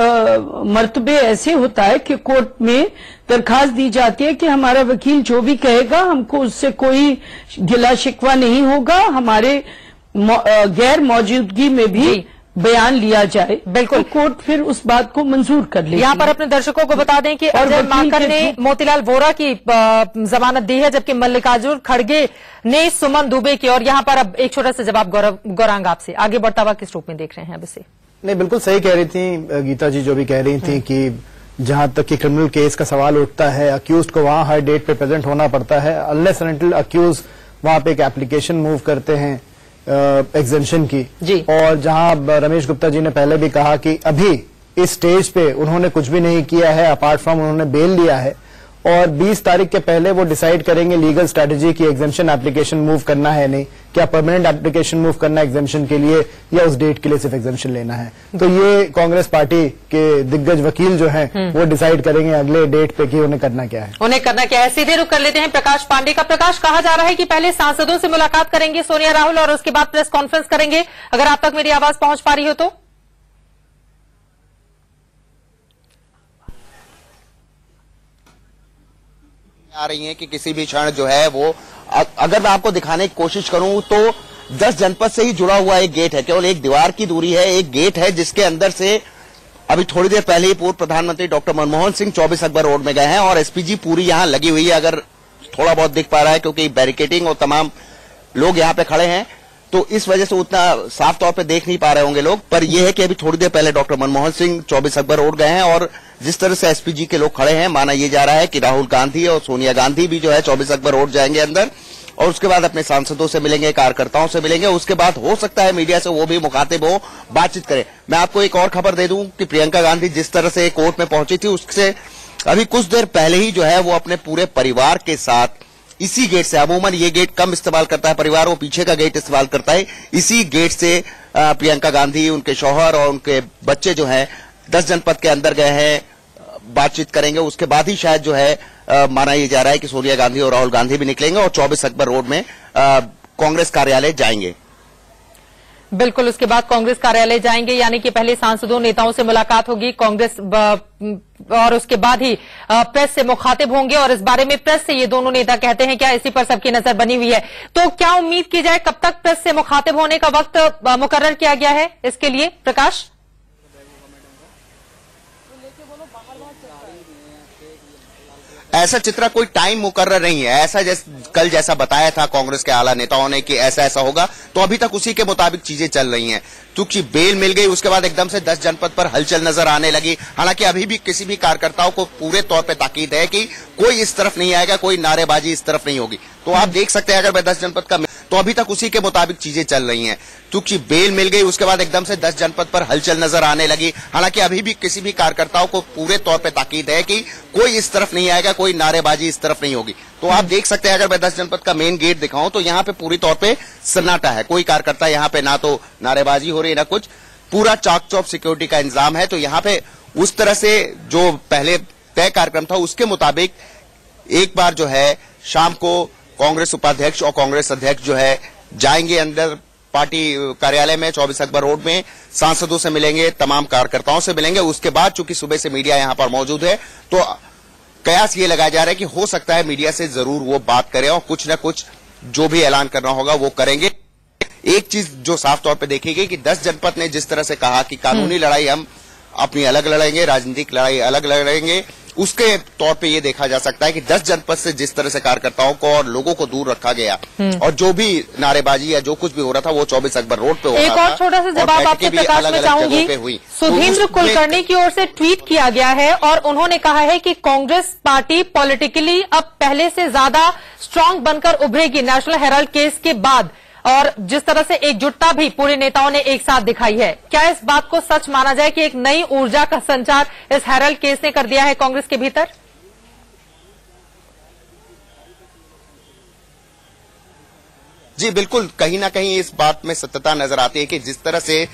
मर्तबे ऐसे होता है कि कोर्ट में दरखास्त दी जाती है कि हमारा वकील जो भी कहेगा हमको उससे कोई गिला शिकवा नहीं होगा, हमारे गैर मौजूदगी में भी बयान लिया जाए। बिल्कुल, तो कोर्ट फिर उस बात को मंजूर कर ले। यहाँ पर अपने दर्शकों को बता दें कि अजय माकन ने मोतीलाल वोरा की जमानत दी है, जबकि मल्लिकार्जुन खड़गे ने सुमन दुबे की। और यहाँ पर अब एक छोटा सा जवाब गौरांग आपसे, आगे बढ़ता हुआ किस रूप में देख रहे हैं अब इसे? नहीं, बिल्कुल सही कह रही थी गीता जी, जो भी कह रही थी कि जहां तक कि क्रिमिनल केस का सवाल उठता है, अक्यूज को वहां हर डेट पे प्रेजेंट होना पड़ता है। अनलेस एंड अनटिल अक्यूज वहां पे एक एप्लीकेशन मूव करते हैं एग्जेम्पशन की जी। और जहां रमेश गुप्ता जी ने पहले भी कहा कि अभी इस स्टेज पे उन्होंने कुछ भी नहीं किया है अपार्ट फ्रॉम उन्होंने बेल लिया है, और 20 तारीख के पहले वो डिसाइड करेंगे लीगल स्ट्रेटेजी की एग्जेम्पशन एप्लीकेशन मूव करना है नहीं, क्या परमानेंट एप्लीकेशन मूव करना है एग्जेम्पशन के लिए या उस डेट के लिए सिर्फ एग्जेम्पशन लेना है। तो ये कांग्रेस पार्टी के दिग्गज वकील जो हैं वो डिसाइड करेंगे अगले डेट पे कि उन्हें करना क्या है। उन्हें करना क्या है। सीधे रुख कर लेते हैं प्रकाश पांडे का। प्रकाश, कहा जा रहा है कि पहले सांसदों से मुलाकात करेंगे सोनिया राहुल और उसके बाद प्रेस कॉन्फ्रेंस करेंगे। अगर आप तक मेरी आवाज पहुंच पा रही हो तो आ रही है कि किसी भी क्षण जो है वो, अगर मैं आपको दिखाने की कोशिश करूं तो 10 जनपद से ही जुड़ा हुआ एक गेट है, केवल एक दीवार की दूरी है, एक गेट है जिसके अंदर से अभी थोड़ी देर पहले ही पूर्व प्रधानमंत्री डॉक्टर मनमोहन सिंह 24 अकबर रोड में गए हैं और एसपीजी पूरी यहां लगी हुई है। अगर थोड़ा बहुत दिख पा रहा है क्योंकि बैरिकेटिंग और तमाम लोग यहां पे खड़े हैं तो इस वजह से उतना साफ तौर पे देख नहीं पा रहे होंगे लोग, पर यह है कि अभी थोड़ी देर पहले डॉक्टर मनमोहन सिंह 24 अकबर रोड गए हैं और जिस तरह से एसपीजी के लोग खड़े हैं, माना यह जा रहा है कि राहुल गांधी और सोनिया गांधी भी जो है 24 अकबर रोड जाएंगे अंदर और उसके बाद अपने सांसदों से मिलेंगे, कार्यकर्ताओं से मिलेंगे। उसके बाद हो सकता है मीडिया से वो भी मुखातिब हो, बातचीत करें। मैं आपको एक और खबर दे दूं कि प्रियंका गांधी जिस तरह से कोर्ट में पहुंची थी उससे अभी कुछ देर पहले ही जो है वो अपने पूरे परिवार के साथ इसी गेट से, अमूमन ये गेट कम इस्तेमाल करता है परिवार, वो पीछे का गेट इस्तेमाल करता है, इसी गेट से प्रियंका गांधी, उनके शौहर और उनके बच्चे जो हैं 10 जनपद के अंदर गए हैं, बातचीत करेंगे। उसके बाद ही शायद जो है माना यह जा रहा है कि सोनिया गांधी और राहुल गांधी भी निकलेंगे और 24 अकबर रोड में कांग्रेस कार्यालय जाएंगे। बिल्कुल, उसके बाद कांग्रेस कार्यालय जाएंगे, यानी कि पहले सांसदों नेताओं से मुलाकात होगी कांग्रेस और उसके बाद ही प्रेस से मुखातिब होंगे। और इस बारे में प्रेस से ये दोनों नेता कहते हैं क्या, इसी पर सबकी नजर बनी हुई है। तो क्या उम्मीद की जाए, कब तक प्रेस से मुखातिब होने का वक्त मुकर्रर किया गया है इसके लिए? प्रकाश, ऐसा चित्रा कोई टाइम मुकर्रर नहीं है, ऐसा कल जैसा बताया था कांग्रेस के आला नेताओं ने कि ऐसा ऐसा होगा, तो अभी तक उसी के मुताबिक चीजें चल रही हैं। क्योंकि बेल मिल गई उसके बाद एकदम से 10 जनपद पर हलचल नजर आने लगी। हालांकि अभी भी किसी भी कार्यकर्ताओं को पूरे तौर पे ताकीद है कि कोई इस तरफ नहीं आएगा, कोई नारेबाजी इस तरफ नहीं होगी। तो आप देख सकते हैं अगर मैं 10 जनपद का, तो अभी तक उसी के मुताबिक चीजें चल रही हैं। क्योंकि बेल मिल गई उसके बाद एकदम से 10 जनपद पर हलचल नजर आने लगी। हालांकि अभी भी किसी भी कार्यकर्ताओं को पूरे तौर पे ताकीद है कि कोई इस तरफ नहीं आएगा, कोई नारेबाजी इस तरफ नहीं होगी। तो आप देख सकते हैं अगर मैं 10 जनपद का मेन गेट दिखाऊं तो यहाँ पे पूरी तौर पे सन्नाटा है, कोई कार्यकर्ता यहाँ पे ना तो नारेबाजी हो रही है ना कुछ, पूरा चाक चौक सिक्योरिटी का इंतजाम है। तो यहाँ पे उस तरह से जो पहले तय कार्यक्रम था उसके मुताबिक एक बार जो है शाम को कांग्रेस उपाध्यक्ष और कांग्रेस अध्यक्ष जो है जाएंगे अंदर पार्टी कार्यालय में 24 अकबर रोड में, सांसदों से मिलेंगे, तमाम कार्यकर्ताओं से मिलेंगे। उसके बाद चूंकि सुबह से मीडिया यहां पर मौजूद है तो कयास ये लगाया जा रहा है कि हो सकता है मीडिया से जरूर वो बात करें और कुछ न कुछ जो भी ऐलान करना होगा वो करेंगे। एक चीज जो साफ तौर पे देखी गई कि 10 जनपद ने जिस तरह से कहा कि कानूनी लड़ाई हम अपनी अलग लड़ेंगे, राजनीतिक लड़ाई अलग लड़ेंगे, उसके तौर पे ये देखा जा सकता है कि 10 जनपद से जिस तरह से कार्यकर्ताओं को और लोगों को दूर रखा गया और जो भी नारेबाजी या जो कुछ भी हो रहा था वो 24 अकबर रोड पे हो रहा था। एक और छोटा सा जवाब आपसे प्रकाश में चाहूंगी। सुधींद्र कुलकर्णी की ओर से ट्वीट किया गया है और उन्होंने कहा है कि कांग्रेस पार्टी पॉलिटिकली अब पहले से ज्यादा स्ट्रांग बनकर उभरेगी नेशनल हेराल्ड केस के बाद, और जिस तरह से एकजुटता भी पूरे नेताओं ने एक साथ दिखाई है। क्या इस बात को सच माना जाए कि एक नई ऊर्जा का संचार इस हेराल्ड केस ने कर दिया है कांग्रेस के भीतर? जी बिल्कुल, कहीं ना कहीं इस बात में सत्यता नजर आती है कि जिस तरह से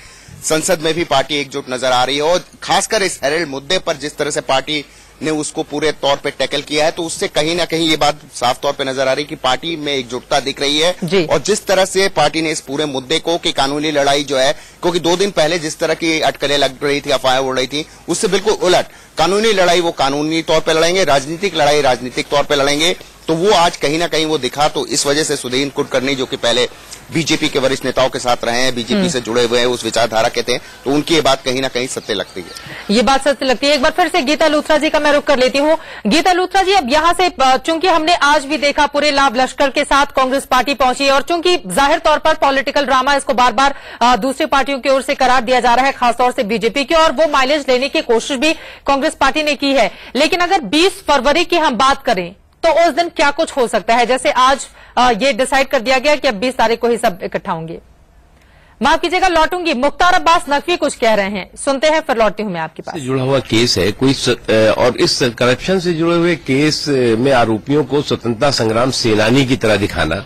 संसद में भी पार्टी एकजुट नजर आ रही है और खासकर इस हेराल्ड मुद्दे पर जिस तरह से पार्टी ने उसको पूरे तौर पे टैकल किया है, तो उससे कहीं ना कहीं ये बात साफ तौर पे नजर आ रही है कि पार्टी में एकजुटता दिख रही है। और जिस तरह से पार्टी ने इस पूरे मुद्दे को कि कानूनी लड़ाई जो है, क्योंकि 2 दिन पहले जिस तरह की अटकलें लग रही थी, अफवाहें उड़ रही थी, उससे बिल्कुल उलट कानूनी लड़ाई वो कानूनी तौर पर लड़ेंगे, राजनीतिक लड़ाई राजनीतिक तौर पर लड़ेंगे। तो वो आज कहीं ना कहीं वो दिखा। तो इस वजह से सुधींद्र कुलकर्णी जो कि पहले बीजेपी के वरिष्ठ नेताओं के साथ रहे हैं, बीजेपी से जुड़े हुए हैं, उस विचारधारा के थे, तो उनकी ये बात कहीं ना कहीं सत्य लगती है। ये बात सत्य लगती है। एक बार फिर से गीता लूथरा जी का मैं रुख कर लेती हूँ। गीता लूथरा जी, अब यहाँ से चूंकि हमने आज भी देखा पूरे लाभ लश्कर के साथ कांग्रेस पार्टी पहुंची और चूंकि जाहिर तौर पर पॉलिटिकल ड्रामा इसको बार बार दूसरी पार्टियों की ओर से करार दिया जा रहा है, खासतौर से बीजेपी की, और वो माइलेज लेने की कोशिश भी कांग्रेस पार्टी ने की है। लेकिन अगर 20 फरवरी की हम बात करें तो उस दिन क्या कुछ हो सकता है? जैसे आज ये डिसाइड कर दिया गया कि अब 20 तारीख को ही सब इकट्ठा होंगे। माफ कीजिएगा, लौटूंगी। मुख्तार अब्बास नकवी कुछ कह रहे हैं, सुनते हैं, फिर लौटती हूं मैं आपके पास। जुड़ा हुआ केस है कोई और इस करप्शन से जुड़े हुए केस में आरोपियों को स्वतंत्रता संग्राम सेनानी की तरह दिखाना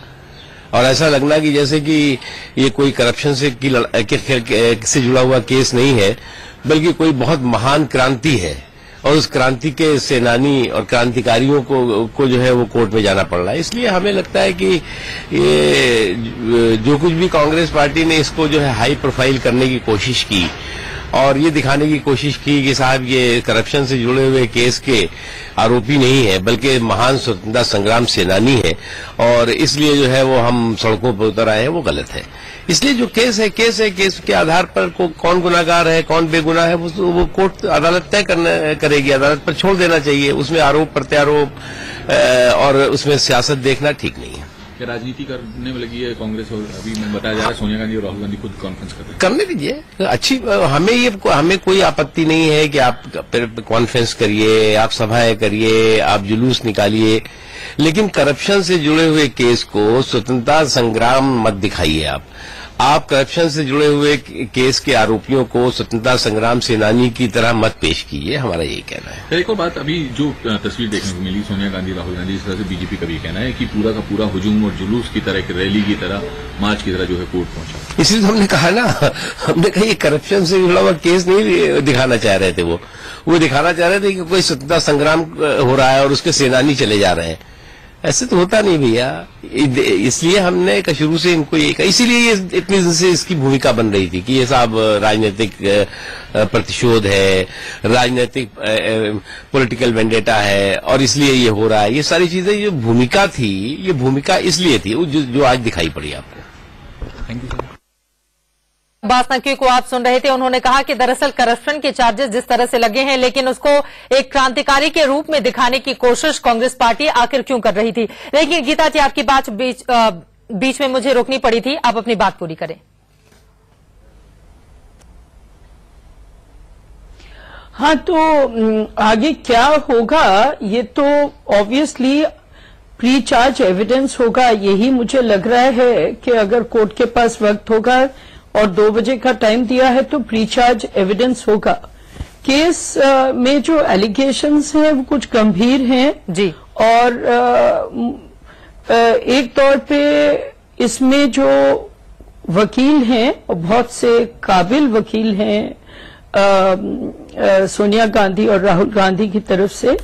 और ऐसा लगना कि जैसे कि ये कोई करप्शन से जुड़ा हुआ केस नहीं है, बल्कि कोई बहुत महान क्रांति है और उस क्रांति के सेनानी और क्रांतिकारियों को जो है वो कोर्ट में जाना पड़ रहा है। इसलिए हमें लगता है कि ये जो कुछ भी कांग्रेस पार्टी ने इसको जो है हाई प्रोफाइल करने की कोशिश की और ये दिखाने की कोशिश की कि साहब ये करप्शन से जुड़े हुए केस के आरोपी नहीं है, बल्कि महान स्वतंत्रता संग्राम सेनानी है और इसलिए जो है वो हम सड़कों पर उतर आए हैं, वो गलत है। इसलिए जो केस है केस के आधार पर कौन गुनाहगार है कौन बेगुनाह है वो कोर्ट अदालत तय करेगी, अदालत पर छोड़ देना चाहिए। उसमें आरोप प्रत्यारोप और उसमें सियासत देखना ठीक नहीं है। क्या राजनीति करने में लगी है कांग्रेस? और अभी मैं बताया जा रहा है सोनिया गांधी और राहुल गांधी खुद कॉन्फ्रेंस कर रहे हैं। करने दीजिए, अच्छी हमें कोई आपत्ति नहीं है कि आप कॉन्फ्रेंस करिए, आप सभाएं करिए, आप जुलूस निकालिए, लेकिन करप्शन से जुड़े हुए केस को स्वतंत्रता संग्राम मत दिखाइए। आप करप्शन से जुड़े हुए केस के आरोपियों को स्वतंत्रता संग्राम सेनानी की तरह मत पेश कीजिए, हमारा यही कहना है। एक और बात, अभी जो तस्वीर देखने को मिली सोनिया गांधी राहुल गांधी, इस तरह से बीजेपी का भी कहना है कि पूरा का पूरा हुजूम और जुलूस की तरह, एक रैली की तरह, मार्च की तरह जो है कोर्ट पहुंचा। इसलिए तो हमने कहा ना, हमने कहा ये करप्शन से जुड़ा हुआ केस नहीं दिखाना चाह रहे थे, वो दिखाना चाह रहे थे कि कोई स्वतंत्रता संग्राम हो रहा है और उसके सेनानी चले जा रहे हैं। ऐसे तो होता नहीं भैया, इसलिए हमने शुरू से इनको ये कहा, इसीलिए ये इतनी दिन से इसकी भूमिका बन रही थी कि ये साहब राजनीतिक प्रतिशोध है, राजनीतिक पॉलिटिकल वेंडेटा है और इसलिए ये हो रहा है। ये सारी चीजें ये भूमिका थी, ये भूमिका इसलिए थी जो आज दिखाई पड़ी आपको। Thank you. अब्बास नकवी को आप सुन रहे थे, उन्होंने कहा कि दरअसल करप्शन के चार्जेस जिस तरह से लगे हैं, लेकिन उसको एक क्रांतिकारी के रूप में दिखाने की कोशिश कांग्रेस पार्टी आखिर क्यों कर रही थी। लेकिन गीता जी, आपकी बात बीच में मुझे रोकनी पड़ी थी, आप अपनी बात पूरी करें। हाँ, तो आगे क्या होगा ये तो ऑब्वियसली प्री चार्ज एविडेंस होगा। यही मुझे लग रहा है कि अगर कोर्ट के पास वक्त होगा और 2 बजे का टाइम दिया है तो प्री चार्ज एविडेंस होगा। केस में जो एलिगेशंस हैं वो कुछ गंभीर हैं जी, और एक तौर पे इसमें जो वकील हैं और बहुत से काबिल वकील हैं सोनिया गांधी और राहुल गांधी की तरफ से,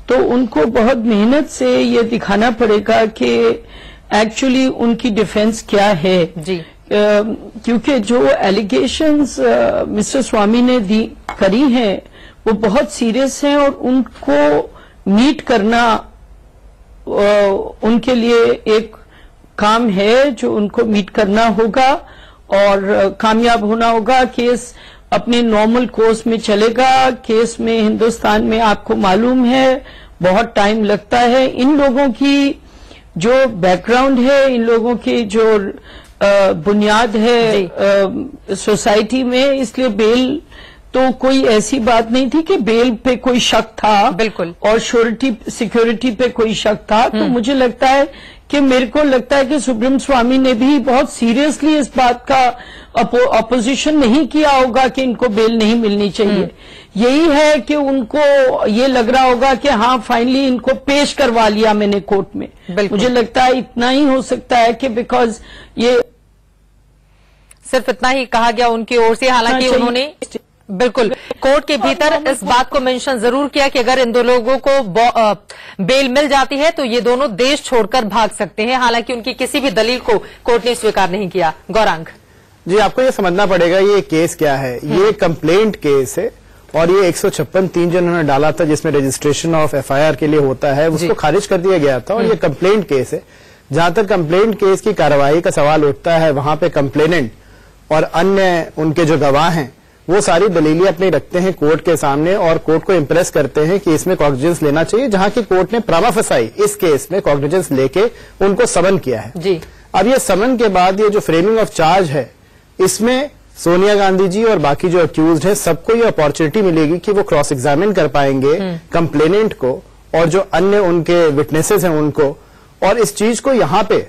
तो उनको बहुत मेहनत से ये दिखाना पड़ेगा कि एक्चुअली उनकी डिफेंस क्या है जी, क्योंकि जो एलिगेशंस मिस्टर स्वामी ने करी हैं वो बहुत सीरियस हैं और उनको मीट करना उनके लिए एक काम है जो उनको मीट करना होगा और कामयाब होना होगा। केस अपने नॉर्मल कोर्स में चलेगा। केस में हिंदुस्तान में आपको मालूम है बहुत टाइम लगता है। इन लोगों की जो बैकग्राउंड है, इन लोगों की जो बुनियाद है सोसाइटी में, इसलिए बेल तो कोई ऐसी बात नहीं थी कि बेल पे कोई शक था, बिल्कुल, और सिक्योरिटी पे कोई शक था। तो मुझे लगता है कि मेरे को लगता है कि सुब्रमण्यम स्वामी ने भी बहुत सीरियसली इस बात का अपोजिशन नहीं किया होगा कि इनको बेल नहीं मिलनी चाहिए। यही है कि उनको ये लग रहा होगा कि हाँ फाइनली इनको पेश करवा लिया मैंने कोर्ट में। मुझे लगता है इतना ही हो सकता है कि बिकॉज ये सिर्फ इतना ही कहा गया उनकी ओर से। हालांकि उन्होंने बिल्कुल कोर्ट के भीतर इस बात को मेंशन जरूर किया कि अगर इन दो लोगों को बेल मिल जाती है तो ये दोनों देश छोड़कर भाग सकते हैं। हालांकि उनकी किसी भी दलील को कोर्ट ने स्वीकार नहीं किया। गौरांग जी, आपको ये समझना पड़ेगा ये केस क्या है। ये कंप्लेंट केस है और ये 156(3) जो उन्होंने डाला था जिसमें रजिस्ट्रेशन ऑफ एफआईआर के लिए होता है उसको खारिज कर दिया गया था और ये कंप्लेंट केस है। जहां तक कंप्लेंट केस की कार्रवाई का सवाल उठता है वहां पे कंप्लेनेंट और अन्य उनके जो गवाह हैं वो सारी दलीलें अपनी रखते हैं कोर्ट के सामने और कोर्ट को इम्प्रेस करते हैं कि इसमें कॉग्निजेंस लेना चाहिए, जहां की कोर्ट ने प्रामा फसाई इस केस में कॉग्निजेंस लेके उनको समन किया है जी। अब ये समन के बाद ये जो फ्रेमिंग ऑफ चार्ज है इसमें सोनिया गांधी जी और बाकी जो अक्यूज्ड है सबको ये अपॉर्चुनिटी मिलेगी कि वो क्रॉस एग्जामिन कर पाएंगे कंप्लेनेंट को और जो अन्य उनके विटनेसेस हैं उनको। और इस चीज को यहां पे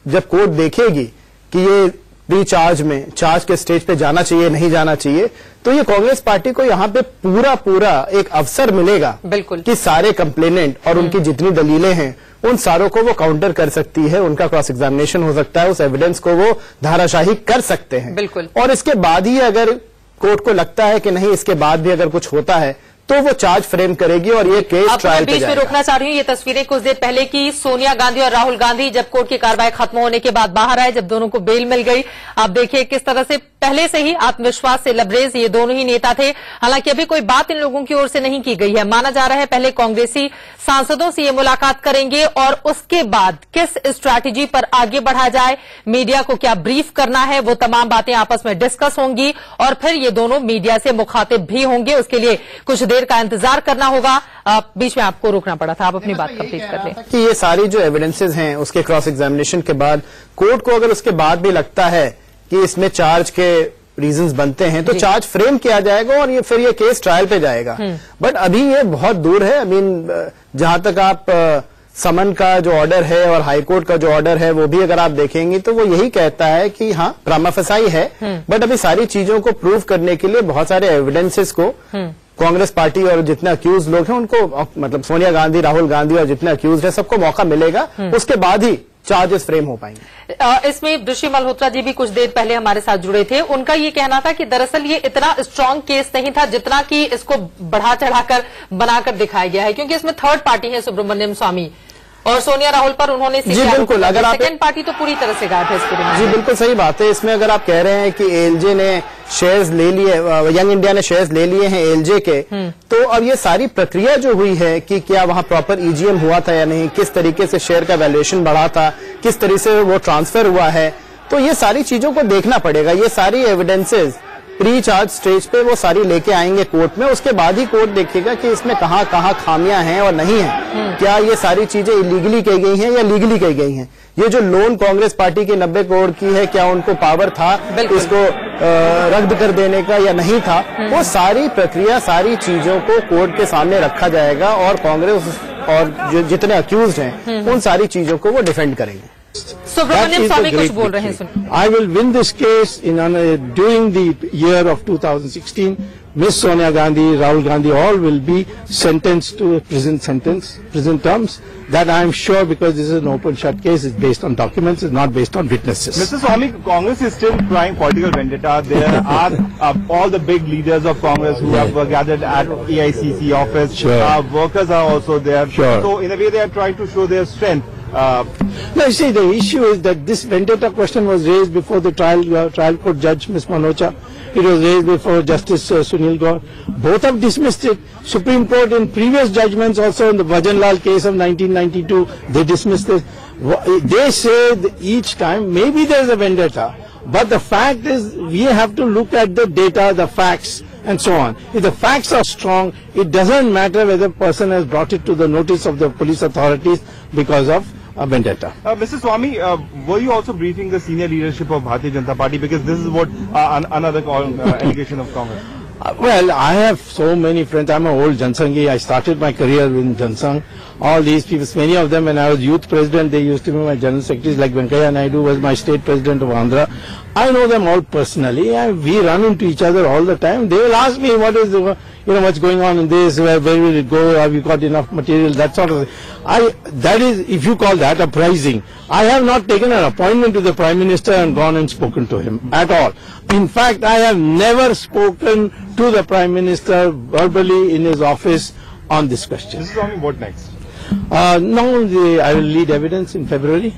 जब कोर्ट देखेगी कि ये प्री चार्ज में चार्ज के स्टेज पे जाना चाहिए नहीं जाना चाहिए, तो ये कांग्रेस पार्टी को यहाँ पे पूरा एक अवसर मिलेगा बिल्कुल कि सारे कंप्लेनेंट और उनकी जितनी दलीलें हैं उन सारों को वो काउंटर कर सकती है, उनका क्रॉस एग्जामिनेशन हो सकता है, उस एविडेंस को वो धाराशाही कर सकते हैं बिल्कुल। और इसके बाद ही अगर कोर्ट को लगता है कि नहीं इसके बाद भी अगर कुछ होता है तो वो चार्ज फ्रेम करेगी और ये केस ट्रायल पे जाएगा। बीच में रोकना चाह रही हूँ, ये तस्वीरें कुछ देर पहले की सोनिया गांधी और राहुल गांधी जब कोर्ट की कार्रवाई खत्म होने के बाद बाहर आए, जब दोनों को बेल मिल गई। आप देखिए किस तरह से पहले से ही आत्मविश्वास से लबरेज ये दोनों ही नेता थे। हालांकि अभी कोई बात इन लोगों की ओर से नहीं की गई है। माना जा रहा है पहले कांग्रेसी सांसदों से ये मुलाकात करेंगे और उसके बाद किस स्ट्रैटेजी पर आगे बढ़ा जाए, मीडिया को क्या ब्रीफ करना है, वो तमाम बातें आपस में डिस्कस होंगी और फिर ये दोनों मीडिया से मुखातिब भी होंगे। उसके लिए कुछ देर का इंतजार करना होगा। बीच में आपको रोकना पड़ा था, आप अपनी बात कंप्लीट कर लें। कि ये सारी जो एविडेंसेस हैं उसके क्रॉस एग्जामिनेशन के बाद कोर्ट को अगर उसके बाद भी लगता है कि इसमें चार्ज के रीजंस बनते हैं तो चार्ज फ्रेम किया जाएगा और ये फिर ये केस ट्रायल पे जाएगा। बट अभी ये बहुत दूर है। आई मीन जहां तक आप समन का जो ऑर्डर है और हाईकोर्ट का जो ऑर्डर है वो भी अगर आप देखेंगे तो वो यही कहता है कि हाँ प्रामा फसाई है, बट अभी सारी चीजों को प्रूव करने के लिए बहुत सारे एविडेंसेस को कांग्रेस पार्टी और जितने अक्यूज लोग हैं उनको, मतलब सोनिया गांधी, राहुल गांधी और जितने अक्यूज हैं सबको मौका मिलेगा, उसके बाद ही चार्जेस फ्रेम हो पाएंगे। इसमें ऋषि मल्होत्रा जी भी कुछ देर पहले हमारे साथ जुड़े थे। उनका ये कहना था कि दरअसल ये इतना स्ट्रांग केस नहीं था जितना कि इसको बढ़ा चढ़ाकर बनाकर दिखाया गया है, क्योंकि इसमें थर्ड पार्टी है सुब्रमण्यम स्वामी और सोनिया राहुल पर उन्होंने जी बिल्कुल, अगर आप सेकंड पार्टी तो पूरी तरह से गायब है इसके लिए। जी बिल्कुल सही बात है। इसमें अगर आप कह रहे हैं कि एएलजे ने शेयर्स ले लिए, यंग इंडिया ने शेयर्स ले लिए हैं एएलजे के, तो अब ये सारी प्रक्रिया जो हुई है कि क्या वहां प्रॉपर ईजीएम हुआ था या नहीं, किस तरीके से शेयर का वैल्यूएशन बढ़ा था, किस तरीके से वो ट्रांसफर हुआ है, तो ये सारी चीजों को देखना पड़ेगा। ये सारी एविडेंसेस प्री चार्ज स्टेज पे वो सारी लेके आएंगे कोर्ट में, उसके बाद ही कोर्ट देखेगा कि इसमें कहाँ कहाँ खामियां हैं और नहीं है, क्या ये सारी चीजें इलीगली की गई हैं या लीगली की गई हैं। ये जो लोन कांग्रेस पार्टी की 90 करोड़ की है, क्या उनको पावर था इसको रद्द कर देने का या नहीं था, वो सारी प्रक्रिया सारी चीजों को कोर्ट के सामने रखा जाएगा और कांग्रेस और जो जितने अक्यूज्ड हैं उन सारी चीजों को वो डिफेंड करेंगे। सुब्रमण्यम स्वामी कुछ बोल रहे हैं, सुन। I will win this case during the year of 2016. Miss Sonia Gandhi, Rahul Gandhi, all will be sentenced to a prison terms. That I am sure, because this is an open shut case, it's based on documents, it's not based on witnesses. Mr. Swami, Congress is still trying political vendetta. There are all the big leaders of Congress who have gathered at AICC office. Sure. Workers are also there. Sure. So in a way they are trying to show their strength. No, you see, the issue is that this vendetta question was raised before the trial court judge, Ms. Manocha. It was raised before Justice Sunil Gaur. Both have dismissed it. Supreme Court in previous judgments, also in the Bhajanlal case of 1992, they dismissed it. They say that each time, maybe there is a vendetta, but the fact is we have to look at the data, the facts, and so on. If the facts are strong, it doesn't matter whether a person has brought it to the notice of the police authorities because of a vendetta. Mr. Swamy, were you also briefing the senior leadership of Bharatiya Janata Party, because this is what another allegation of Congress? Well, I have so many friends. I'm an old Jansanghi. I started my career in Jansang. All these people, many of them when I was youth president, they used to be my general secretaries, like Venkaiah Naidu was my state president of Andhra. I know them all personally, and we run into each other all the time. They will ask me what is, what's going on in this, where will it go, have you got enough material, that sort of thing. That is, if you call that uprising, I have not taken an appointment to the Prime Minister and gone and spoken to him at all. In fact, I have never spoken to the Prime Minister verbally in his office on this question. Mr. Swamy, what next? I will lead evidence in February,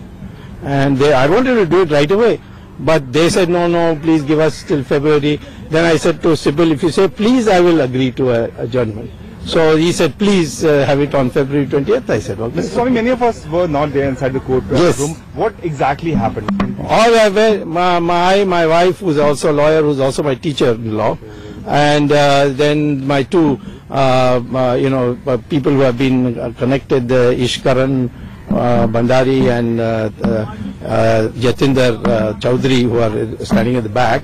and I wanted to do it right away. But they said, no, please give us till February. Then I said to Sybil, if you say please, I will agree to an adjournment. So he said, please have it on February 20th. I said, okay. Mr. Swamy, many of us were not there inside the court room. What exactly happened? My wife, who's also a lawyer, who's also my teacher-in-law, and then my two, people who have been connected, Ishkaran Bandari and Yatinder Chowdhury, who are standing at the back.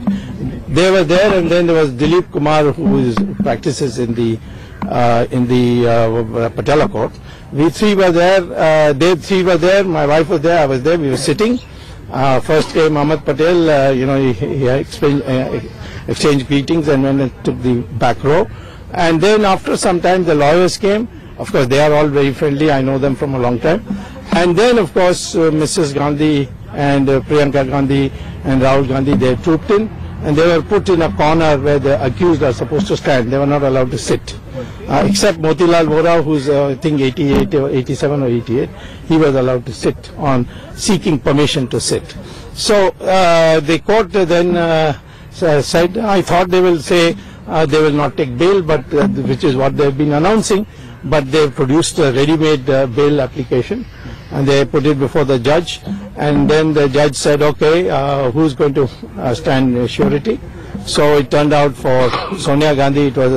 They were there, and then there was Dilip Kumar, who practices in the Patala court. We three were there. They three were there. My wife was there. I was there. We were sitting. First came Ahmed Patel. He exchanged greetings and went and took the back row. And then after some time, the lawyers came. Of course, they are all very friendly. I know them from a long time. And then, of course, Mrs. Gandhi and Priyanka Gandhi and Rahul Gandhi, they trooped in, and they were put in a corner where the accused are supposed to stand. They were not allowed to sit. Except Motilal Vora, who's I think 88 or 87 or 88, he was allowed to sit on seeking permission to sit. So the court then said, I thought they will say they will not take bail, but which is what they have been announcing, but they produced a ready-made bail application and they put it before the judge, and then the judge said, okay, who's going to stand surety? So it turned out for Sonia Gandhi it was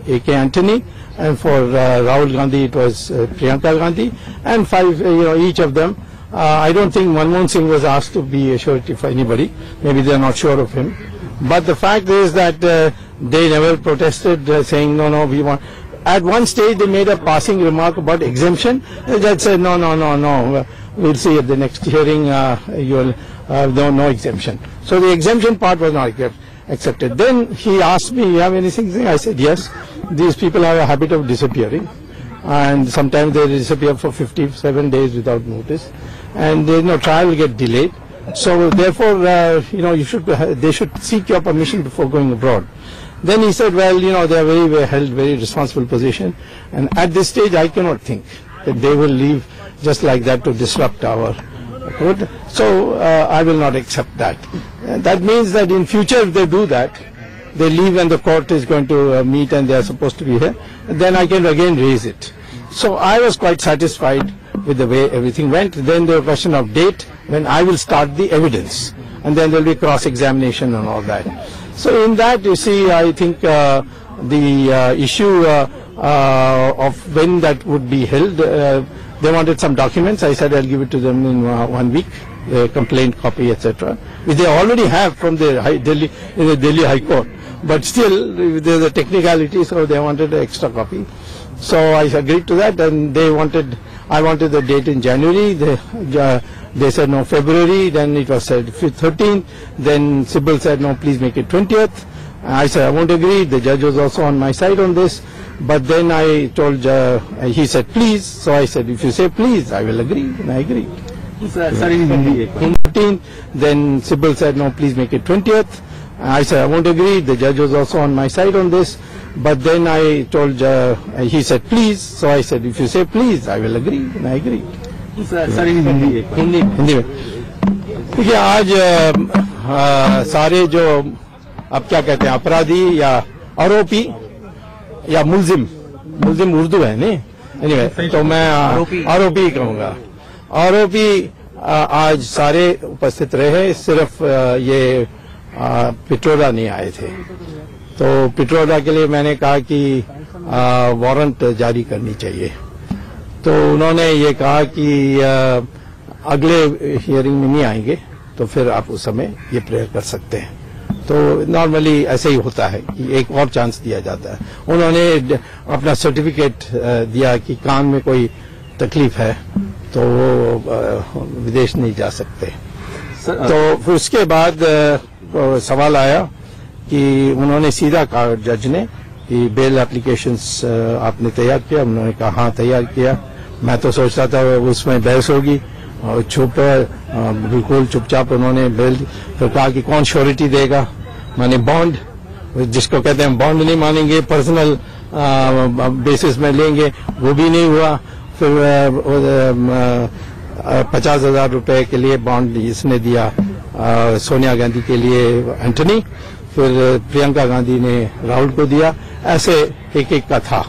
A.K. Antony, and for Rahul Gandhi it was Priyanka Gandhi, and five, each of them. I don't think Manmohan Singh was asked to be a surety for anybody. Maybe they are not sure of him. But the fact is that they never protested, saying, no, we want. At one stage they made a passing remark about exemption. The judge said, no, we'll see at the next hearing, you'll no exemption. So the exemption part was not accepted. Then he asked me, you have anything? I said, yes. These people have a habit of disappearing, and sometimes they disappear for 57 days without notice, and trial will get delayed. So therefore, they should seek your permission before going abroad. Then he said, well, they are held very responsible position, and at this stage I cannot think that they will leave just like that to disrupt our court. So I will not accept that. That means that in future if they do that, they leave and the court is going to meet and they are supposed to be here, then I can again raise it. So I was quite satisfied with the way everything went. Then the question of date when I will start the evidence, and then there will be cross-examination and all that. So in that, you see, I think the issue of when that would be held, they wanted some documents. I said I'll give it to them in 1 week, the complaint copy, etc., which they already have from the Delhi High Court. But still, there's a technicality, so they wanted an extra copy. So I agreed to that, and I wanted the date in January. They said no, February. Then it was said 13th. Then Sybil said no, please make it 20th. I said I won't agree. The judge was also on my side on this. But then I told, he said please. So I said if you say please, I will agree, and I agreed. 13th. Then Sybil said no, please make it 20th. I said I won't agree. The judge was also on my side on this. But then I told, he said please. So I said if you say please, I will agree, and I agreed. Hindi में। देखिए आज सारे जो अब क्या कहते हैं अपराधी या आरोपी या मुलजिम उर्दू है नहीं एनीवे तो मैं आरोपी कहूंगा। आरोपी आज सारे उपस्थित रहे, सिर्फ ये पिट्रोडा नहीं आए थे। तो पिट्रोडा के लिए मैंने कहा कि वारंट जारी करनी चाहिए। तो उन्होंने ये कहा कि अगले हियरिंग में नहीं आएंगे तो फिर आप उस समय ये प्रेयर कर सकते हैं। तो नॉर्मली ऐसे ही होता है कि एक और चांस दिया जाता है। उन्होंने अपना सर्टिफिकेट दिया कि कान में कोई तकलीफ है तो वो विदेश नहीं जा सकते। तो फिर उसके बाद सवाल आया कि उन्होंने सीधा कहा जज ने कि बेल एप्लीकेशंस आपने तैयार किया। उन्होंने कहा हाँ तैयार किया। मैं तो सोचता था उसमें बहस होगी और बिल्कुल चुपचाप उन्होंने बेल फिर कहा कि कौन श्योरिटी देगा, माने बॉन्ड, जिसको कहते हैं बॉन्ड नहीं मानेंगे, पर्सनल बेसिस में लेंगे, वो भी नहीं हुआ। फिर 50,000 रुपए के लिए बॉन्ड इसने दिया सोनिया गांधी के लिए एंटनी, फिर प्रियंका गांधी ने राहुल को दिया। ऐसे एक का था।